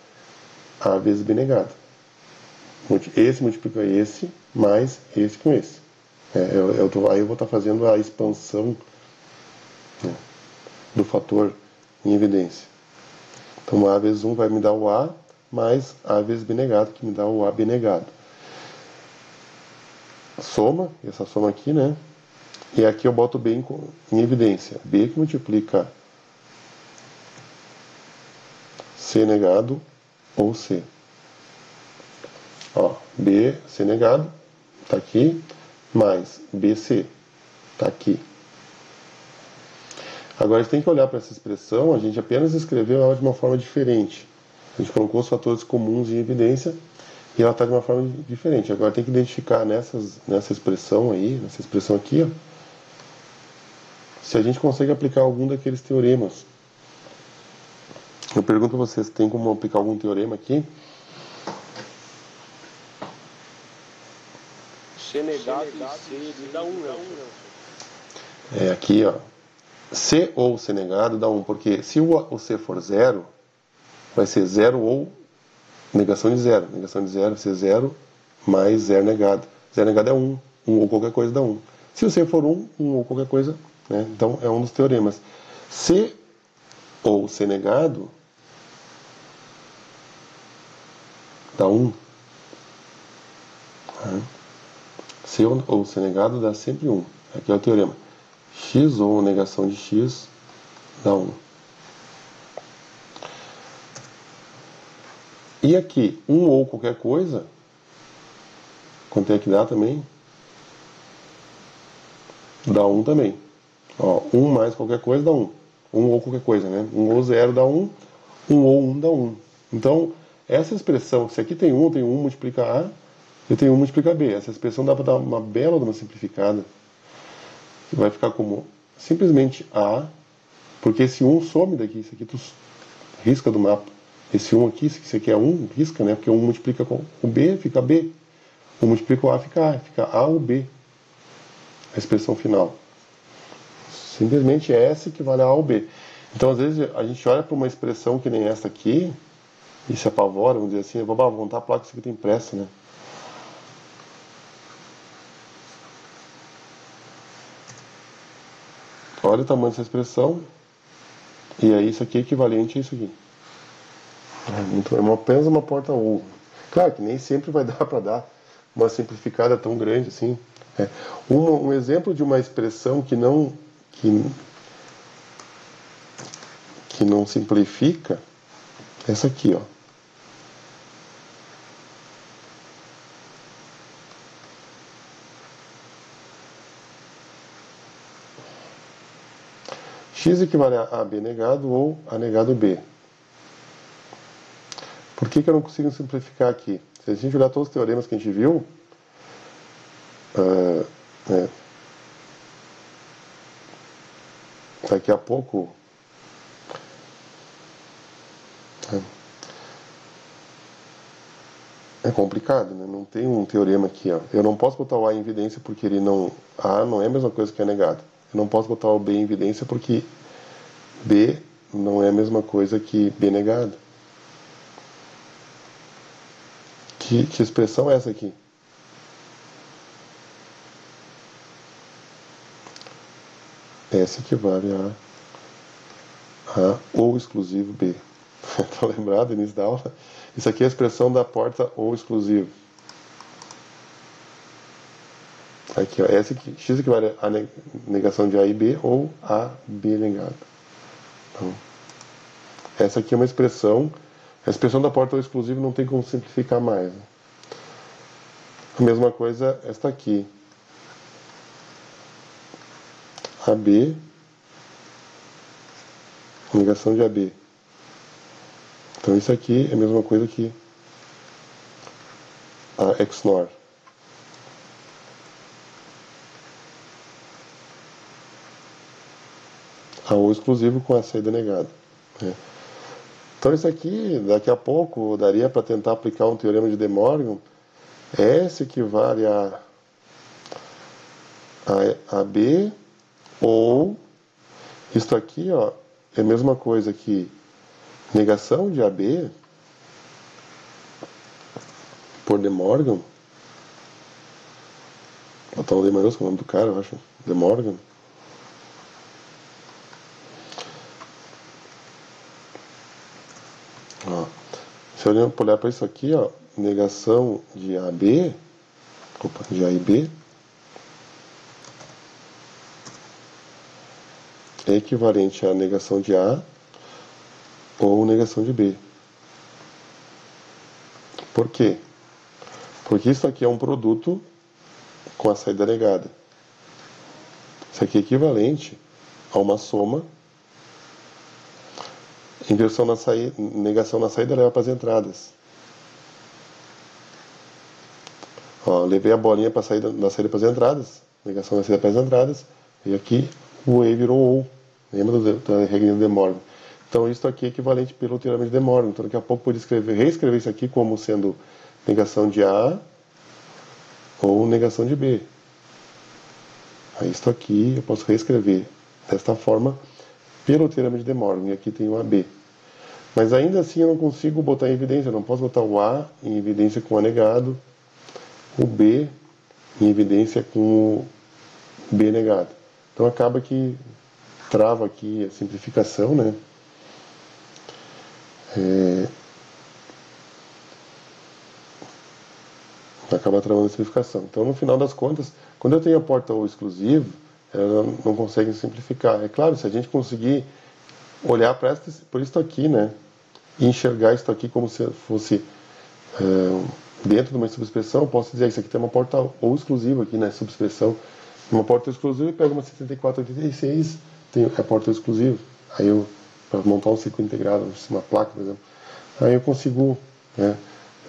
Speaker 1: A vezes B negado. Esse multiplica esse, mais esse com esse. Aí eu vou estar fazendo a expansão, né, do fator em evidência. Então, A vezes 1 vai me dar o A, mais A vezes B negado, que me dá o AB negado. Soma, essa soma aqui, né? E aqui eu boto B em evidência. B que multiplica C negado ou C. Ó, B, C negado, tá aqui, mais BC, tá aqui. Agora a gente tem que olhar para essa expressão, a gente apenas escreveu ela de uma forma diferente. A gente colocou os fatores comuns em evidência e ela está de uma forma diferente. Agora tem que identificar nessa expressão aí, nessa expressão aqui, ó, se a gente consegue aplicar algum daqueles teoremas. Eu pergunto para vocês, tem como aplicar algum teorema aqui?
Speaker 2: C negado e C dá 1 não.
Speaker 1: Aqui, ó. C ou C negado dá 1, porque se o C for 0, vai ser 0 ou negação de 0. Negação de 0 vai ser 0 mais 0 negado. 0 negado é 1. 1 ou qualquer coisa dá 1. Se o C for 1, 1 ou qualquer coisa, né? Então é um dos teoremas. C ou C negado dá 1. C ou C negado dá sempre 1. Aqui é o teorema. X ou negação de X dá 1. E aqui, 1 ou qualquer coisa, quanto é que dá também? Dá 1 também. Ó, 1 mais qualquer coisa dá 1. 1 ou qualquer coisa, né? 1 ou 0 dá 1. 1 ou 1 dá 1. Então, essa expressão, se aqui tem 1 multiplica A, eu tenho 1 multiplica B. Essa expressão dá para dar uma bela de uma simplificada. Vai ficar como simplesmente A, porque esse 1 some daqui, isso aqui tu risca do mapa. Esse 1 aqui, esse aqui é 1, risca, né? Porque 1 multiplica com o B, fica B. 1 multiplica com A, fica A ou B. A expressão final. Simplesmente S equivale a A ou B. Então, às vezes, a gente olha para uma expressão que nem essa aqui e se apavora, vamos dizer assim, vou montar a placa, isso aqui tem pressa, né? Olha o tamanho dessa expressão, e aí isso aqui é equivalente a isso aqui. É apenas uma porta ou. Claro que nem sempre vai dar para dar uma simplificada tão grande assim. Um exemplo de uma expressão que não simplifica é essa aqui, ó. X equivale a AB negado ou A negado B. Por que eu não consigo simplificar aqui? Se a gente olhar todos os teoremas que a gente viu, daqui a pouco é complicado, né? Não tem um teorema aqui, ó. Eu não posso botar o A em evidência porque ele não... A não é a mesma coisa que A negado. Eu não posso botar o B em evidência porque B não é a mesma coisa que B negado. Que expressão é essa aqui? S equivale a ou exclusivo B. Tá lembrado, início da aula? Isso aqui é a expressão da porta ou exclusivo. Aqui, ó, S aqui, X equivale a negação de A e B ou A, B negado. Então, essa aqui é uma expressão. A expressão da porta ou exclusivo não tem como simplificar mais. Né? A mesma coisa esta aqui. AB, negação de AB. Então isso aqui é a mesma coisa que a XNOR. A ou exclusivo com a saída negada. Né? Então isso aqui, daqui a pouco, daria para tentar aplicar um teorema de De Morgan. S equivale a B, ou isto aqui, ó, é a mesma coisa que negação de AB por De Morgan. Vou botar um D maiúsculo, o nome do cara, eu acho. De Morgan. Ó, se eu olhar para isso aqui, ó, negação de AB, de A e B, é equivalente à negação de A ou negação de B. Por quê? Porque isso aqui é um produto com a saída negada. Isso aqui é equivalente a uma soma. Inversão na saída, negação na saída leva para as entradas. Ó, levei a bolinha para da saída para as entradas. Negação na saída para as entradas. E aqui o E virou OU. Lembra da regra de De Morgan? Então isso aqui é equivalente pelo teorema de De Morgan. Então daqui a pouco eu posso reescrever isso aqui como sendo negação de A ou negação de B. Aí isso aqui eu posso reescrever desta forma pelo teorema de De Morgan. E aqui tem o AB. Mas ainda assim eu não consigo botar em evidência. Eu não posso botar o A em evidência com o A negado, o B em evidência com o B negado. Então acaba que trava aqui a simplificação, né? Acaba travando a simplificação. Então, no final das contas, quando eu tenho a porta ou exclusivo, ela não consegue simplificar. É claro, se a gente conseguir olhar para por isso aqui, né? E enxergar isso aqui como se fosse dentro de uma subexpressão, eu posso dizer que isso aqui tem uma porta ou exclusiva aqui, né? Subexpressão. Uma porta exclusiva, eu pego uma 7486, tem a porta exclusiva. Aí eu, para montar um ciclo integrado, uma placa, por exemplo, aí eu consigo, né?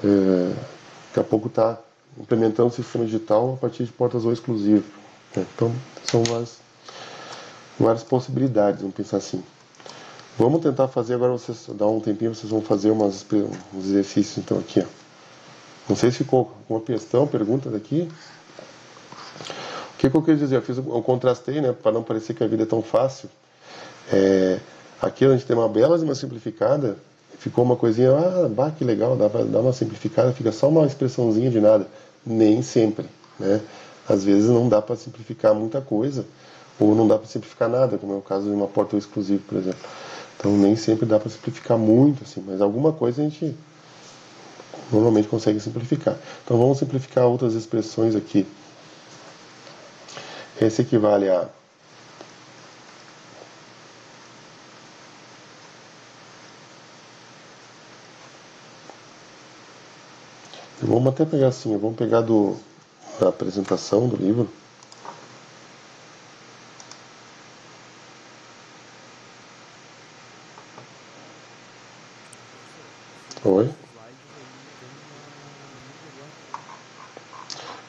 Speaker 1: Daqui a pouco tá implementando o sistema digital a partir de portas ou exclusivo. Né? Então, são várias possibilidades, vamos pensar assim. Vamos tentar fazer agora, vocês dar um tempinho, vocês vão fazer uns exercícios então aqui. Ó. Não sei se ficou uma questão, pergunta daqui. O que eu quis dizer? Eu contrastei, né, para não parecer que a vida é tão fácil. Aqui a gente tem uma bela e uma simplificada, ficou uma coisinha, que legal, dá para dar uma simplificada, fica só uma expressãozinha de nada. Nem sempre, né? Às vezes não dá para simplificar muita coisa, ou não dá para simplificar nada, como é o caso de uma porta exclusiva, por exemplo. Então nem sempre dá para simplificar muito, assim, mas alguma coisa a gente normalmente consegue simplificar. Então vamos simplificar outras expressões aqui. Esse equivale a vamos até pegar assim, vamos pegar da apresentação do livro. Oi?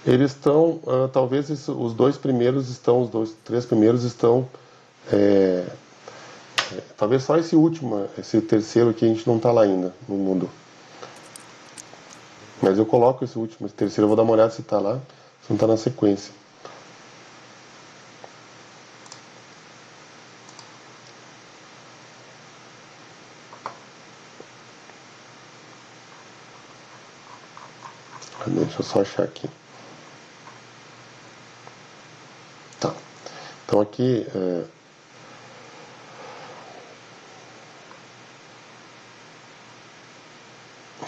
Speaker 1: Eles estão, talvez os dois primeiros estão, os três primeiros estão, talvez só esse último, esse terceiro aqui a gente não está lá ainda, no mundo. Mas eu coloco esse último, esse terceiro, eu vou dar uma olhada se está lá, se não está na sequência. Deixa eu só achar aqui. Tá. Então aqui...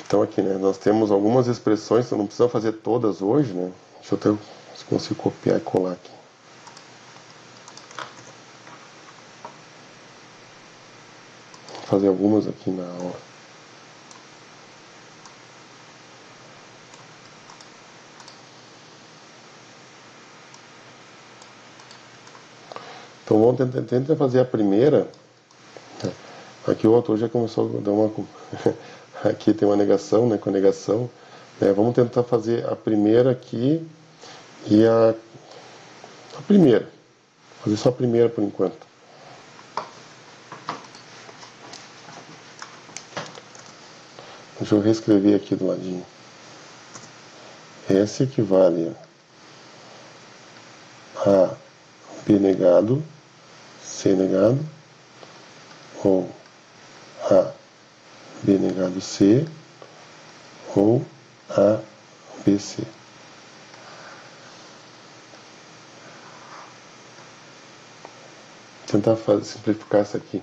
Speaker 1: Então aqui, né, nós temos algumas expressões, não precisa fazer todas hoje, né? Deixa eu até se consigo copiar e colar aqui. Vou fazer algumas aqui na aula. Então vamos tentar fazer a primeira. Aqui o autor já começou a dar uma... Aqui tem uma negação, né, com a negação. Vamos tentar fazer a primeira aqui e a primeira. Fazer só a primeira por enquanto. Deixa eu reescrever aqui do ladinho. S equivale a B negado, C negado, ou A B negado C, ou A B C. Tentar simplificar isso aqui.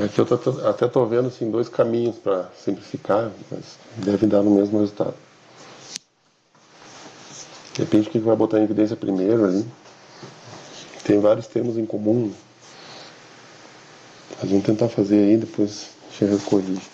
Speaker 1: Aqui eu até estou vendo assim, dois caminhos para simplificar, mas devem dar no mesmo resultado. Depende do que vai botar em evidência primeiro ali. Tem vários termos em comum. Mas vamos tentar fazer aí, depois a gente corrige.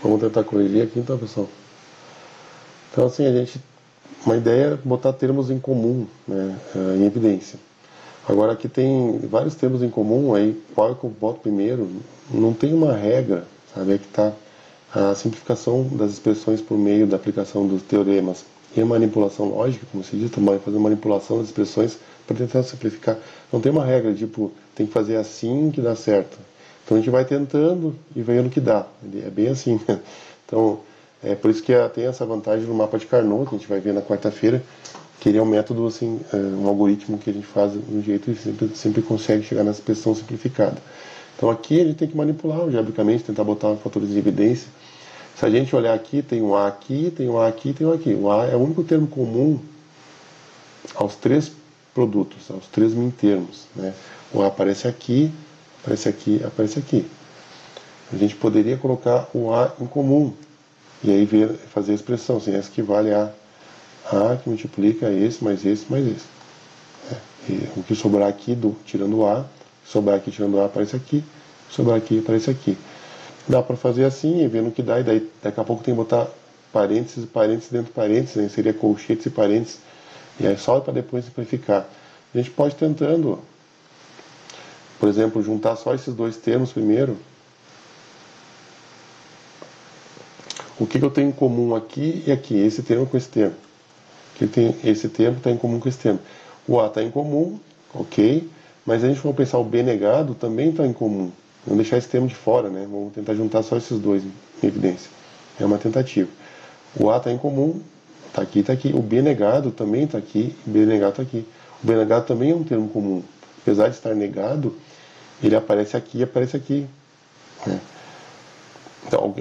Speaker 1: Vamos tentar corrigir aqui então, pessoal. Então, assim, uma ideia é botar termos em comum, né, em evidência. Agora, aqui tem vários termos em comum, aí qual que eu boto primeiro? Não tem uma regra, sabe? É que está a simplificação das expressões por meio da aplicação dos teoremas e a manipulação lógica, como se diz, também fazer manipulação das expressões para tentar simplificar. Não tem uma regra, tipo, tem que fazer assim que dá certo. Então a gente vai tentando e vendo que dá. É bem assim, né? Então, é por isso que tem essa vantagem no mapa de Carnot, que a gente vai ver na quarta-feira, que ele é um método, assim, um algoritmo que a gente faz de um jeito e sempre consegue chegar nessa expressão simplificada. Então aqui a gente tem que manipular algebricamente, tentar botar fatores de evidência. Se a gente olhar aqui, tem um A aqui, tem um A aqui, tem um A aqui. O A é o único termo comum aos três produtos, aos três min-termos, né? O A aparece aqui, aparece aqui, aparece aqui. A gente poderia colocar o A em comum e aí fazer a expressão, assim, essa equivale a A que multiplica esse, mais esse, mais esse. E o que sobrar aqui, tirando o A, o que sobrar aqui, tirando o A, aparece aqui, o que sobrar aqui, aparece aqui. Dá para fazer assim e vendo o que dá, e daí daqui a pouco tem que botar parênteses, parênteses dentro de parênteses, né? Seria colchetes e parênteses, e aí só para depois simplificar. A gente pode tentando, por exemplo, juntar só esses dois termos primeiro. O que eu tenho em comum aqui e aqui? Esse termo com esse termo. Esse termo está em comum com esse termo. O A está em comum, ok, mas a gente for pensar o B negado também está em comum. Vamos deixar esse termo de fora, né? Vamos tentar juntar só esses dois em evidência. É uma tentativa. O A está em comum, está aqui, está aqui. O B negado também está aqui, o B negado está aqui. O B negado também é um termo comum. Apesar de estar negado, ele aparece aqui e aparece aqui. Né? Então,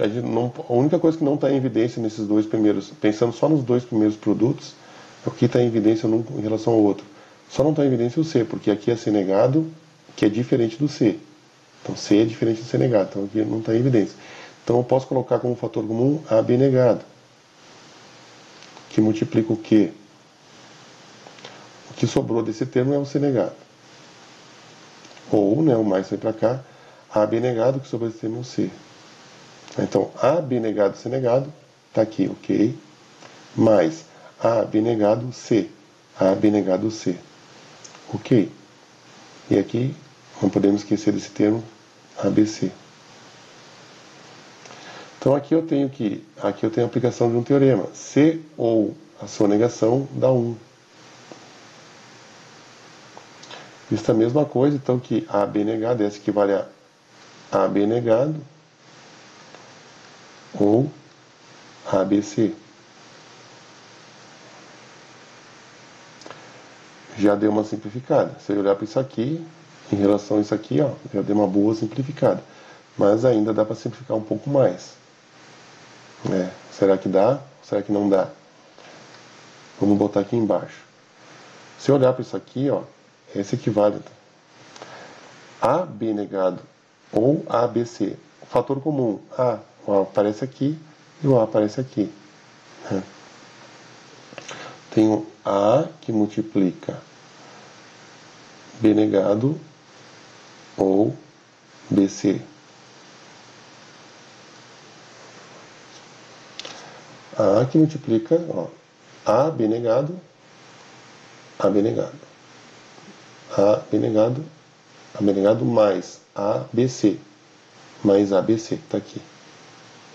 Speaker 1: a única coisa que não está em evidência nesses dois primeiros, pensando só nos dois primeiros produtos, é o que está em evidência em relação ao outro. Só não está em evidência o C, porque aqui é C negado, que é diferente do C. Então C é diferente do C negado, então aqui não está em evidência. Então eu posso colocar como fator comum AB negado, que multiplica o Q. O que sobrou desse termo é o C negado. Ou, né, o mais vem para cá, AB negado, que sobrou desse termo é o C. Então, AB negado, C negado, está aqui, ok? Mais AB negado, C. AB negado, C. Ok? E aqui, não podemos esquecer desse termo, ABC. Então, aqui eu tenho a aplicação de um teorema. C ou a sua negação dá 1. Isso é a mesma coisa, então, que AB negado, essa equivale a AB negado, ou ABC. Já deu uma simplificada. Se eu olhar para isso aqui, em relação a isso aqui, ó, já deu uma boa simplificada. Mas ainda dá para simplificar um pouco mais. Será que dá? Será que não dá? Vamos botar aqui embaixo. Se eu olhar para isso aqui, ó, esse equivale a AB negado ou ABC. O fator comum, o A aparece aqui e o A aparece aqui. Né? Tenho A que multiplica B negado ou BC. A que multiplica, ó, AB negado, AB negado. AB negado, AB negado mais ABC. Mais ABC, está aqui.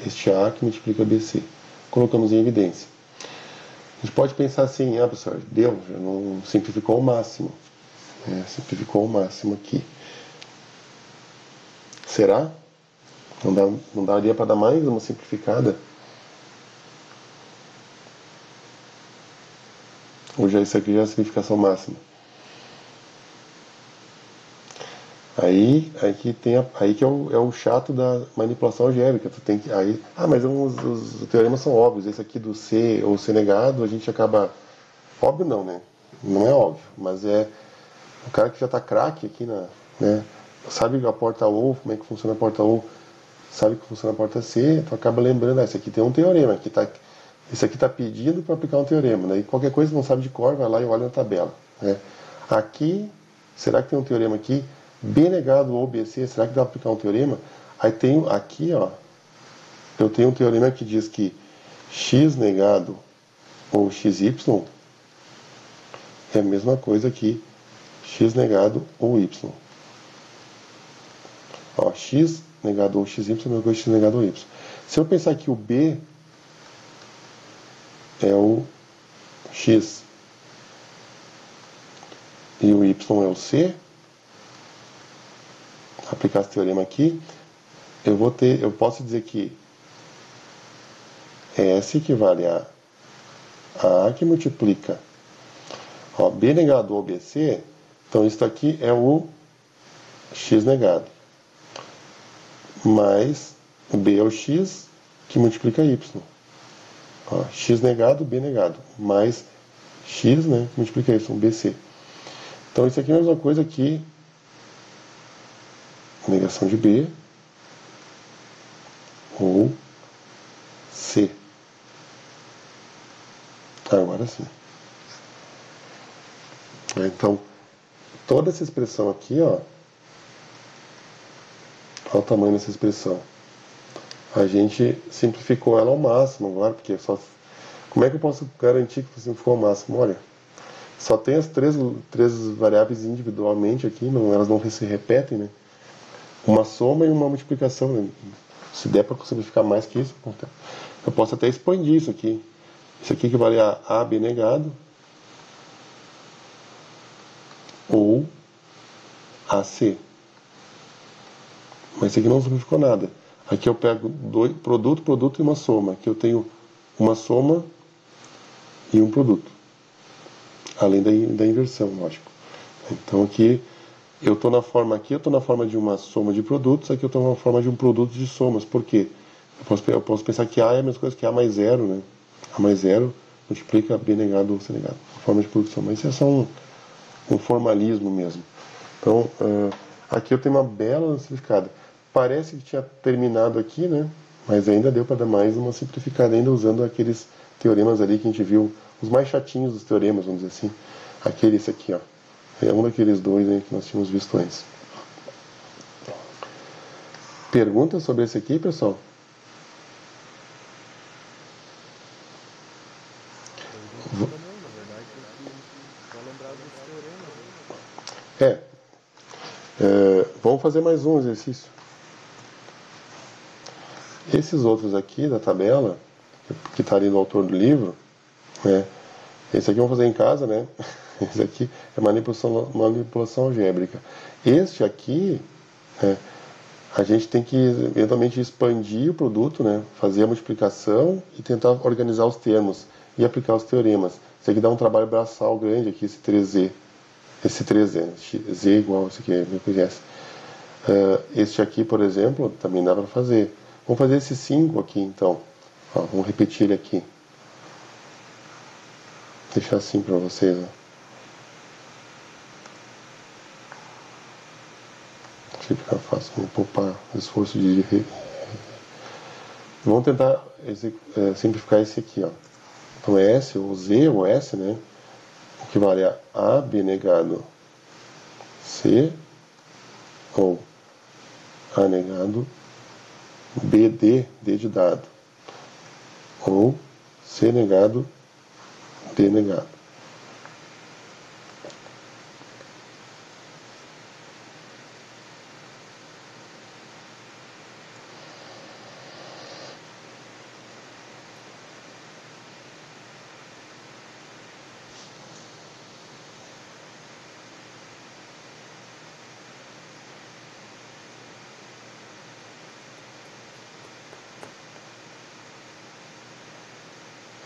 Speaker 1: Este A que multiplica BC. Colocamos em evidência. A gente pode pensar assim, professor, deu, já não simplificou ao máximo. Simplificou ao máximo aqui. Será? Não daria para dar mais uma simplificada? Ou já isso aqui já é a simplificação máxima? Aí que é o chato da manipulação algébrica. Tu tem que, mas os teoremas são óbvios. Esse aqui do C ou C negado, a gente acaba... Óbvio não, né? Não é óbvio, mas é o cara que já está craque aqui, né? Sabe a porta O, como é que funciona a porta O, sabe que funciona a porta C, tu acaba lembrando, esse aqui tem um teorema, esse aqui está pedindo para aplicar um teorema. Daí qualquer coisa que não sabe de cor, vai lá e olha na tabela. Né? Aqui, será que tem um teorema aqui? B negado ou BC, será que dá para aplicar um teorema? Aí tem aqui, ó, eu tenho um teorema que diz que x negado ou xy é a mesma coisa que x negado ou y. Ó, x negado ou xy é a mesma coisa que x negado ou y. Se eu pensar que o b é o x e o y é o c, aplicar esse teorema aqui, eu posso dizer que S equivale a A que multiplica, ó, B negado ou BC, então isso aqui é o X negado, mais B é o X que multiplica Y, ó, X negado, B negado, mais X, né, que multiplica Y, BC. Então isso aqui é a mesma coisa que negação de B ou C. Agora sim. Então, toda essa expressão aqui, ó, olha o tamanho dessa expressão. A gente simplificou ela ao máximo agora, porque só... Como é que eu posso garantir que simplificou ao máximo? Olha, só tem as três variáveis individualmente aqui, não, elas não se repetem, né? Uma soma e uma multiplicação, né? Se der para simplificar mais que isso, eu posso até expandir isso aqui. Isso aqui equivale a AB negado ou AC. Mas isso aqui não simplificou nada. Aqui eu pego produto e uma soma. Aqui eu tenho uma soma e um produto. Além da inversão, lógico. Então aqui eu estou na forma de uma soma de produtos, aqui eu estou na forma de um produto de somas. Por quê? Eu posso pensar que A é a mesma coisa que A mais zero, né? A mais zero multiplica B negado ou C negado. A forma de produção. Mas isso é só um formalismo mesmo. Então, aqui eu tenho uma bela simplificada. Parece que tinha terminado aqui, né? Mas ainda deu para dar mais uma simplificada, ainda usando aqueles teoremas ali que a gente viu, os mais chatinhos dos teoremas, vamos dizer assim. Esse aqui, ó. É um daqueles dois aí que nós tínhamos visto antes. Perguntas sobre esse aqui, pessoal?
Speaker 2: Não, na verdade, tem que só lembrar dos teoremas.
Speaker 1: Vamos fazer mais um exercício. Esses outros aqui da tabela, que está ali no autor do livro, né? Esse aqui vamos fazer em casa, né? Esse aqui é manipulação algébrica. Este aqui, né, a gente tem que eventualmente expandir o produto, né? Fazer a multiplicação e tentar organizar os termos e aplicar os teoremas. Isso aqui dá um trabalho braçal grande aqui, esse 3Z. Esse 3Z, Z igual esse aqui, me conhece. Este aqui, por exemplo, também dá para fazer. Vamos fazer esse 5 aqui, então. Ó, vamos repetir ele aqui. Vou deixar assim para vocês. Ó. Deixa eu ficar fácil, vamos poupar o esforço de... Vamos tentar simplificar esse aqui, ó. Então S, ou Z, ou S, né? Equivale a AB negado C, ou A negado BD, D de dado, ou C negado D negado.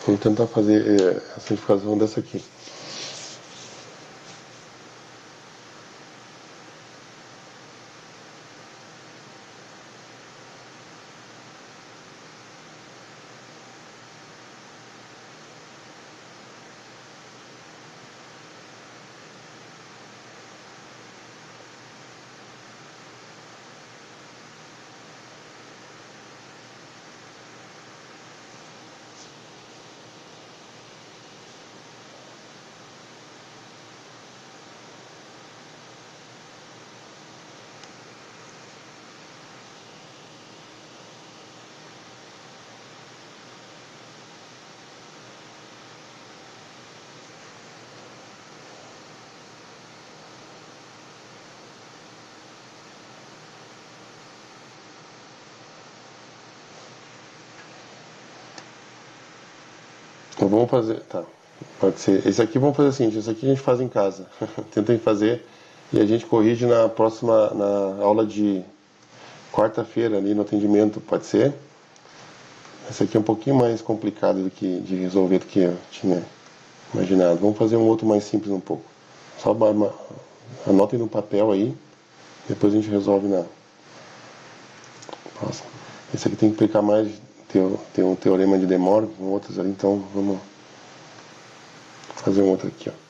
Speaker 1: Vamos tentar fazer a simplificação dessa aqui. Então vamos fazer, tá, pode ser, esse aqui vamos fazer o seguinte, esse aqui a gente faz em casa, tentem fazer e a gente corrige na próxima, na aula de quarta-feira ali no atendimento, pode ser? Esse aqui é um pouquinho mais complicado do que de resolver do que eu tinha imaginado. Vamos fazer um outro mais simples um pouco. Só anotem no papel aí, depois a gente resolve na próxima. Esse aqui tem que explicar mais, tem um teorema de De Morgan, com outros ali, então vamos fazer um outro aqui, ó.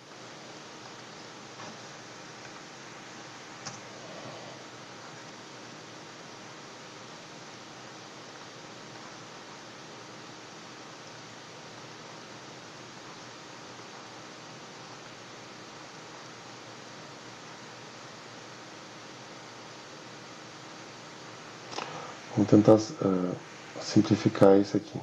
Speaker 1: Vamos tentar simplificar isso aqui.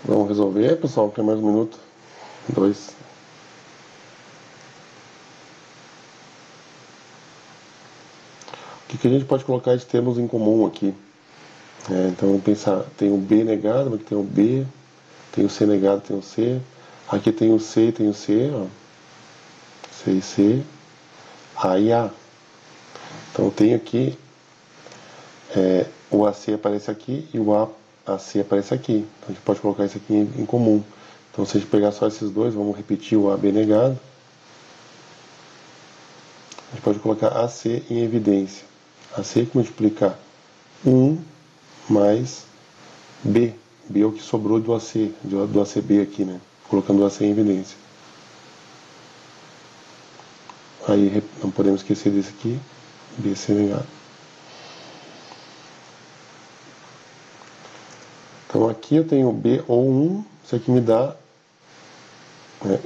Speaker 1: Vamos resolver, pessoal? Tem mais um minuto? Dois. O que a gente pode colocar de termos em comum aqui? Então vamos pensar, tem o B negado, aqui tem o B, tem o C negado, tem o C. Aqui tem o C e tem o C, ó. C e C, A e A. Então eu tenho aqui, o AC aparece aqui e o AC aparece aqui. Então a gente pode colocar isso aqui em comum. Então se a gente pegar só esses dois, vamos repetir o AB negado. A gente pode colocar AC em evidência. AC que multiplica 1 mais B. B é o que sobrou do AC, do ACB aqui, né? Colocando o AC em evidência. Aí não podemos esquecer desse aqui, BC negado. Então aqui eu tenho B ou 1, isso aqui me dá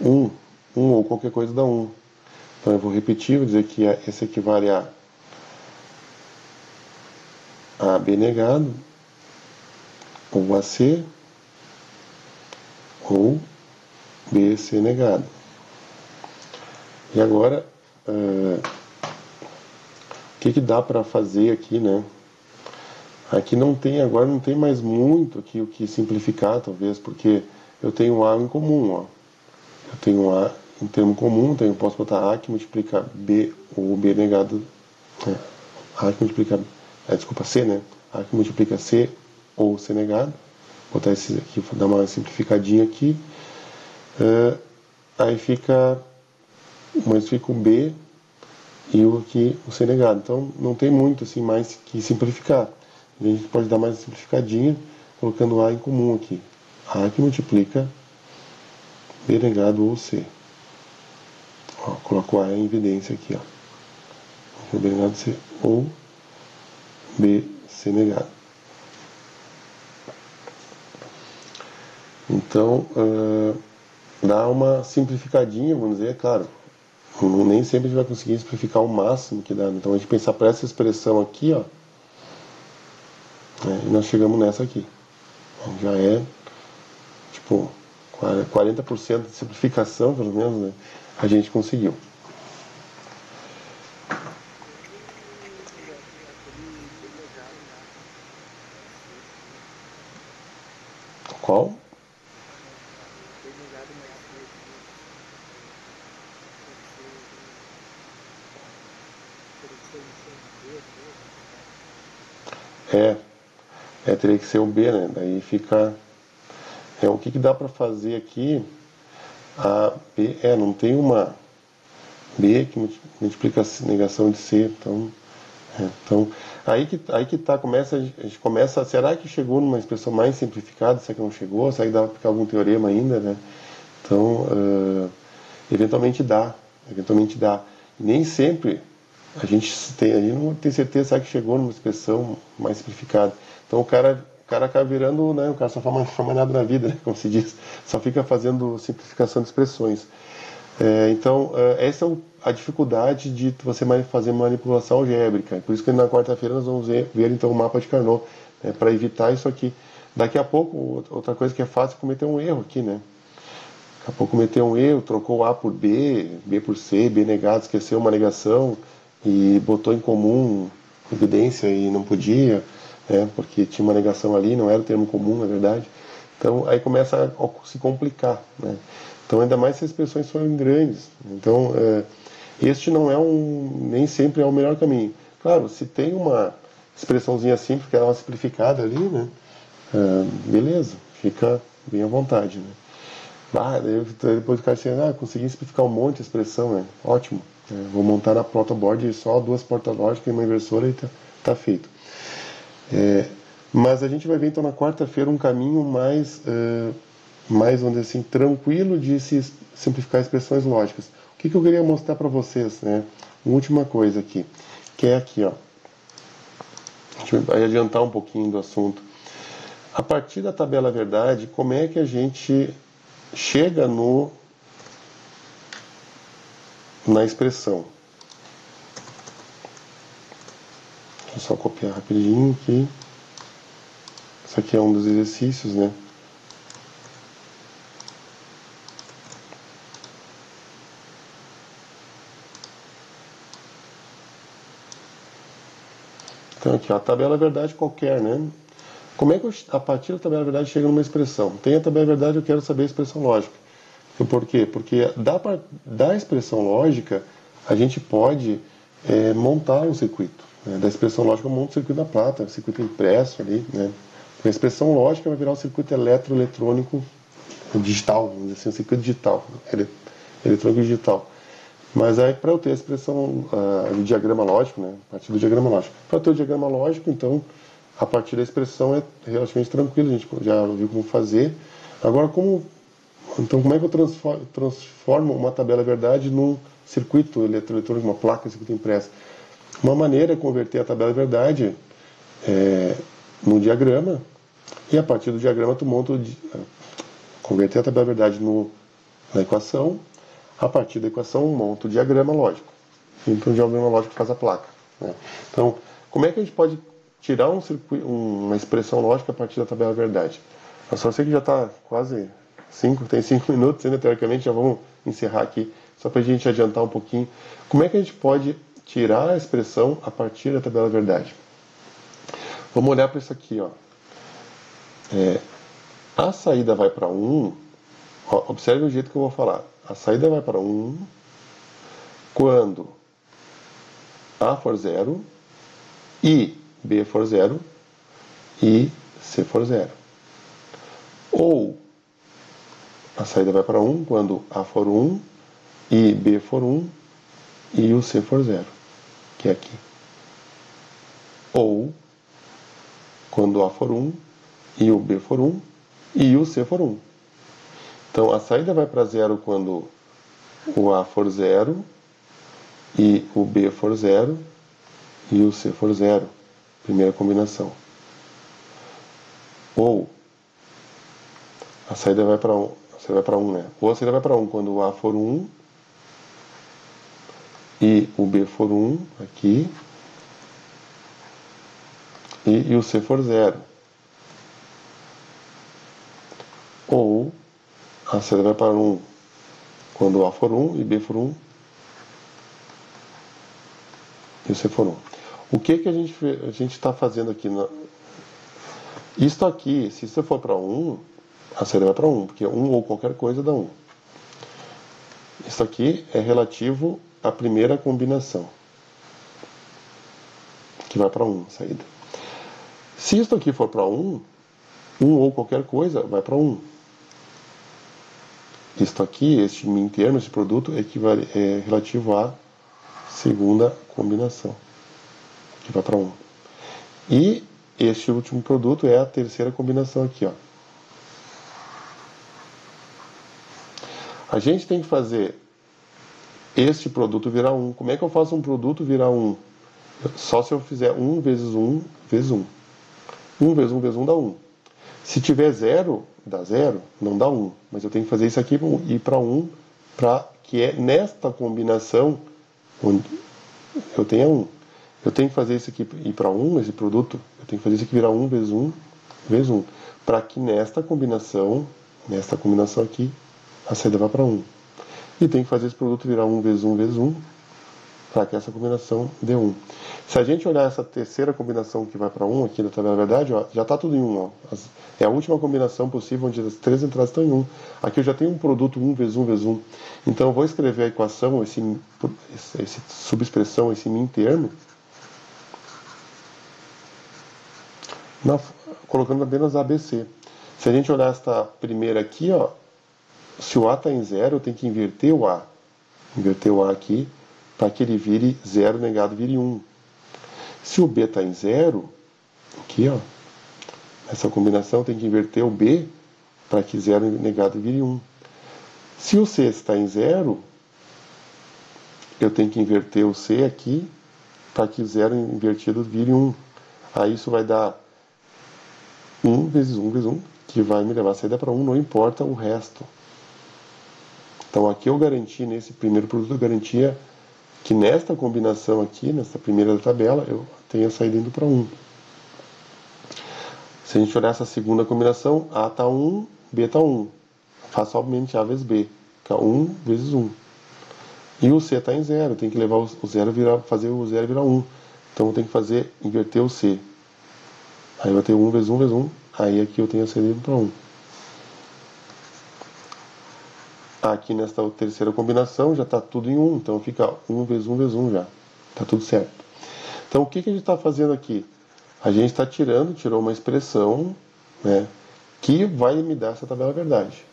Speaker 1: 1 ou qualquer coisa dá 1. Então eu vou repetir, vou dizer que esse equivale a B negado, ou AC, ou BC negado. E agora, o que dá para fazer aqui, né? Aqui agora não tem mais muito aqui o que simplificar, talvez, porque eu tenho A em comum, ó. Eu tenho A em termo comum, então eu posso botar A que multiplica B ou B negado, A que multiplica, desculpa, C, né? A que multiplica C ou C negado. Vou botar esse aqui, vou dar uma simplificadinha aqui. Aí fica o B e o C negado. Então não tem muito assim mais que simplificar. A gente pode dar mais uma simplificadinha colocando A em comum aqui. A que multiplica B negado ou C. Ó, coloco A em evidência aqui, ó. B negado C ou B C negado. Então dá uma simplificadinha, vamos dizer, claro. Nem sempre a gente vai conseguir simplificar o máximo que dá. Então a gente pensar para essa expressão aqui, ó. E nós chegamos nessa aqui. Já é tipo 40% de simplificação, pelo menos, né? A gente conseguiu. É, teria que ser o B, né? Daí fica... o que dá para fazer aqui? A B, não tem uma B que multiplica a negação de C, então aí que tá, a gente começa, será que chegou numa expressão mais simplificada, será que não chegou, será que dá para aplicar algum teorema ainda, né? Então, eventualmente dá, e nem sempre a gente não tem certeza, será que chegou numa expressão mais simplificada. Então o cara acaba virando, né, o cara só faz nada na vida, né, como se diz, só fica fazendo simplificação de expressões. Então, essa é a dificuldade de você fazer manipulação algébrica. Por isso que na quarta-feira nós vamos ver então o mapa de Carnot, né, para evitar isso aqui. Daqui a pouco, outra coisa que é fácil é cometer um erro aqui, né? Daqui a pouco cometeu um erro, trocou A por B, B por C, B negado, esqueceu uma negação e botou em comum evidência e não podia, né, porque tinha uma negação ali, não era o termo comum, na verdade. Então aí começa a se complicar, né? Então ainda mais se as expressões forem grandes. Então este não é nem sempre é o melhor caminho. Claro, se tem uma expressãozinha simples, que é uma simplificada ali, né? Beleza, fica bem à vontade, né? Depois o cara chega, consegui simplificar um monte de expressão, né? Ótimo. Vou montar na protoboard só 2 portas lógicas e uma inversora e tá feito. Mas a gente vai ver então na quarta-feira um caminho mais, vamos dizer assim, tranquilo de se simplificar expressões lógicas. O que eu queria mostrar para vocês, né? Uma última coisa aqui, que é aqui, ó. A gente vai adiantar um pouquinho do assunto. A partir da tabela verdade, como é que a gente chega na expressão? Deixa eu só copiar rapidinho aqui. Isso aqui é um dos exercícios, né? Então aqui, ó, a tabela verdade qualquer, né? Como é que a partir da tabela verdade chega numa expressão? Tem a tabela verdade, eu quero saber a expressão lógica. Por quê? Porque da expressão lógica a gente pode montar um circuito. Né? Da expressão lógica eu monto o circuito da plata, circuito impresso ali, né? A expressão lógica vai virar um circuito eletrônico digital, vamos dizer assim, um circuito digital, eletrônico digital. Mas aí, para eu ter a expressão, o diagrama lógico, né, a partir do diagrama lógico. Para ter o diagrama lógico, então, a partir da expressão é relativamente tranquilo, a gente já viu como fazer. Agora, como é que eu transformo uma tabela verdade num circuito eletrônico, uma placa de circuito impresso? Uma maneira é converter a tabela verdade no diagrama, e a partir do diagrama tu monta converter a tabela verdade na equação. A partir da equação, monta o diagrama lógico. Então, o diagrama lógico faz a placa. Né? Então, como é que a gente pode tirar uma expressão lógica a partir da tabela verdade? Eu só sei que já está quase tem 5 minutos ainda, teoricamente, já vamos encerrar aqui, só para a gente adiantar um pouquinho. Como é que a gente pode tirar a expressão a partir da tabela verdade? Vamos olhar para isso aqui, ó. A saída vai para 1, observe o jeito que eu vou falar. A saída vai para 1 quando A for 0 e B for 0 e C for 0. Ou a saída vai para 1 quando A for 1 e B for 1 e o C for 0, que é aqui. Ou quando A for 1 e o B for 1 e o C for 1. Então, a saída vai para 0 quando o A for 0 e o B for 0 e o C for 0. Primeira combinação. Ou a saída vai para 1, né? Ou a saída vai para 1 quando o A for 1 e o B for 1 aqui e o C for 0. Ou a saída vai para 1 quando o A for 1 e B for 1 e o C for 1. O que a gente está fazendo aqui? Isto aqui, se isso for para 1, a saída vai para 1, porque 1 ou qualquer coisa dá 1. Isso aqui é relativo à primeira combinação. que vai para 1, saída. Se isso aqui for para 1 ou qualquer coisa, vai para 1. Isto aqui, este min termo, esse produto, é relativo à segunda combinação, que vai para 1. E este último produto é a terceira combinação aqui, ó. A gente tem que fazer este produto virar 1. Como é que eu faço um produto virar 1? Só se eu fizer 1 vezes 1 vezes 1. 1 vezes 1 vezes 1 dá 1. Se tiver 0, dá 0, não dá 1. Mas eu tenho que fazer isso aqui ir para 1, para que é nesta combinação onde eu tenha 1. Eu tenho que fazer isso aqui ir para 1, esse produto, eu tenho que fazer isso aqui virar 1 vezes 1 vezes 1. Para que nesta combinação aqui, a saída vá para 1. E tem que fazer esse produto virar 1 vezes 1 vezes 1, para que essa combinação dê 1. Se a gente olhar essa terceira combinação que vai para 1 aqui da tabela verdade, ó, já está tudo em 1. Ó. É a última combinação possível onde as três entradas estão em 1. Aqui eu já tenho um produto 1 vezes 1 vezes 1. Então eu vou escrever a equação, esse subexpressão, esse min termo, colocando apenas ABC. Se a gente olhar esta primeira aqui, ó, se o A está em 0, eu tenho que inverter o A. Inverter o A aqui, para que ele vire 0 negado vire 1. Se o B está em 0, aqui, ó, essa combinação tem que inverter o B para que 0 negado vire 1. Se o C está em 0, eu tenho que inverter o C aqui para que 0 invertido vire 1. Aí isso vai dar 1 vezes 1 vezes 1, que vai me levar a saída para 1, não importa o resto. Então aqui eu garanti, nesse primeiro produto, eu garantia que nesta combinação aqui, nessa primeira da tabela, eu tenho a saída indo para 1. Se a gente olhar essa segunda combinação, A está 1, B está 1. Faço somente A vezes B, que é 1 vezes 1. E o C está em 0, tem que levar o 0 fazer o 0 virar 1. Então eu tenho que inverter o C. Aí vai ter 1 vezes 1 vezes 1, aí aqui eu tenho a saída indo para 1. Aqui nesta terceira combinação já está tudo em 1, então fica 1 vezes 1 vezes 1 já. Está tudo certo. Então o que a gente está fazendo aqui? A gente está tirou uma expressão, né, que vai me dar essa tabela verdade.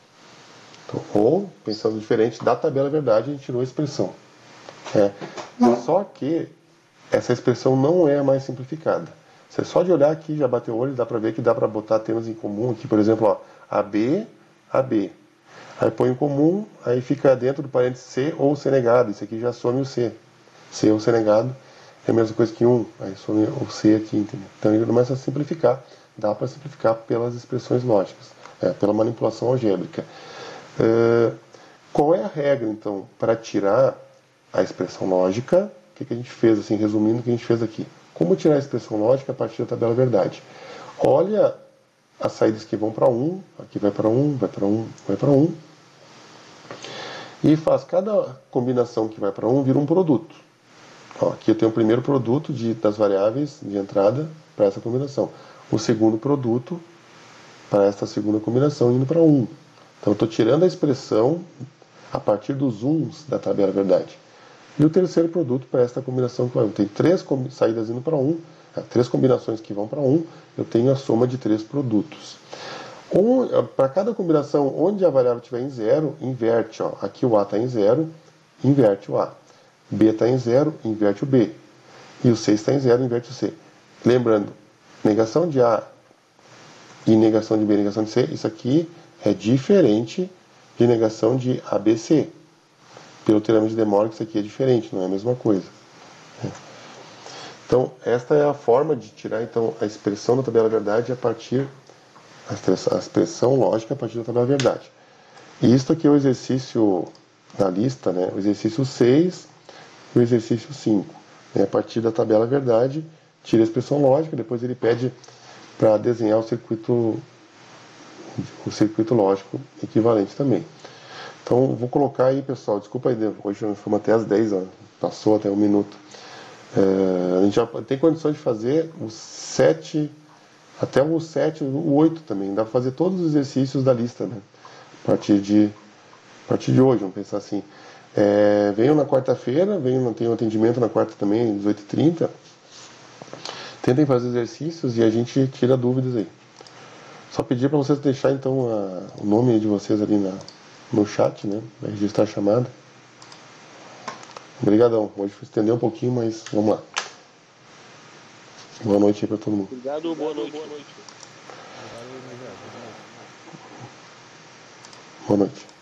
Speaker 1: Então, ou, pensando diferente, da tabela verdade a gente tirou a expressão. Só que essa expressão não é a mais simplificada. Você só de olhar aqui, já bateu o olho, dá para ver que dá para botar termos em comum aqui, por exemplo, ó, AB, AB. Aí põe em comum, aí fica dentro do parênteses C ou C negado. Isso aqui já some o C. C ou C negado é a mesma coisa que 1. Aí some o C aqui, entendeu? Então ele começa a simplificar. Dá para simplificar pelas expressões lógicas, pela manipulação algébrica. Qual é a regra, então, para tirar a expressão lógica? O que a gente fez, assim, resumindo o que a gente fez aqui. Como tirar a expressão lógica a partir da tabela verdade? Olha as saídas que vão para 1, aqui vai para 1, vai para 1, vai para 1. E faz cada combinação que vai para 1 vira um produto. Ó, aqui eu tenho o primeiro produto das variáveis de entrada para essa combinação. O segundo produto para esta segunda combinação indo para 1. Então eu estou tirando a expressão a partir dos 1s da tabela verdade. E o terceiro produto para esta combinação que vai. Eu tenho 3 saídas indo para 1, 3 combinações que vão para 1, eu tenho a soma de 3 produtos. Para cada combinação onde a variável estiver em 0, inverte. Ó. Aqui o A está em 0, inverte o A. B está em 0, inverte o B. E o C está em 0, inverte o C. Lembrando, negação de A e negação de B e negação de C, isso aqui é diferente de negação de ABC. Pelo teorema de De Morgan, isso aqui é diferente, não é a mesma coisa. Então, esta é a forma de tirar então, a expressão da tabela verdade a partir a expressão lógica a partir da tabela verdade. E isso aqui é o exercício da lista, né? O exercício 6 e o exercício 5. A partir da tabela verdade, tira a expressão lógica, depois ele pede para desenhar o circuito lógico equivalente também. Então, vou colocar aí, pessoal, desculpa aí, hoje nós fomos até às 10, ó, passou até 1 minuto. A gente já tem condições de fazer o 7, até o 7, o 8 também. Dá para fazer todos os exercícios da lista, né? A partir de hoje, vamos pensar assim. Venham na quarta-feira, tem um atendimento na quarta também, às 18h30. Tentem fazer exercícios e a gente tira dúvidas aí. Só pedir para vocês deixar então o nome de vocês ali no chat, né? Vai registrar a chamada. Obrigadão. Hoje vou estender um pouquinho, mas vamos lá. Boa noite aí para todo mundo.
Speaker 3: Obrigado, boa noite.
Speaker 2: Obrigado aí, Major. Boa noite.
Speaker 1: Boa noite.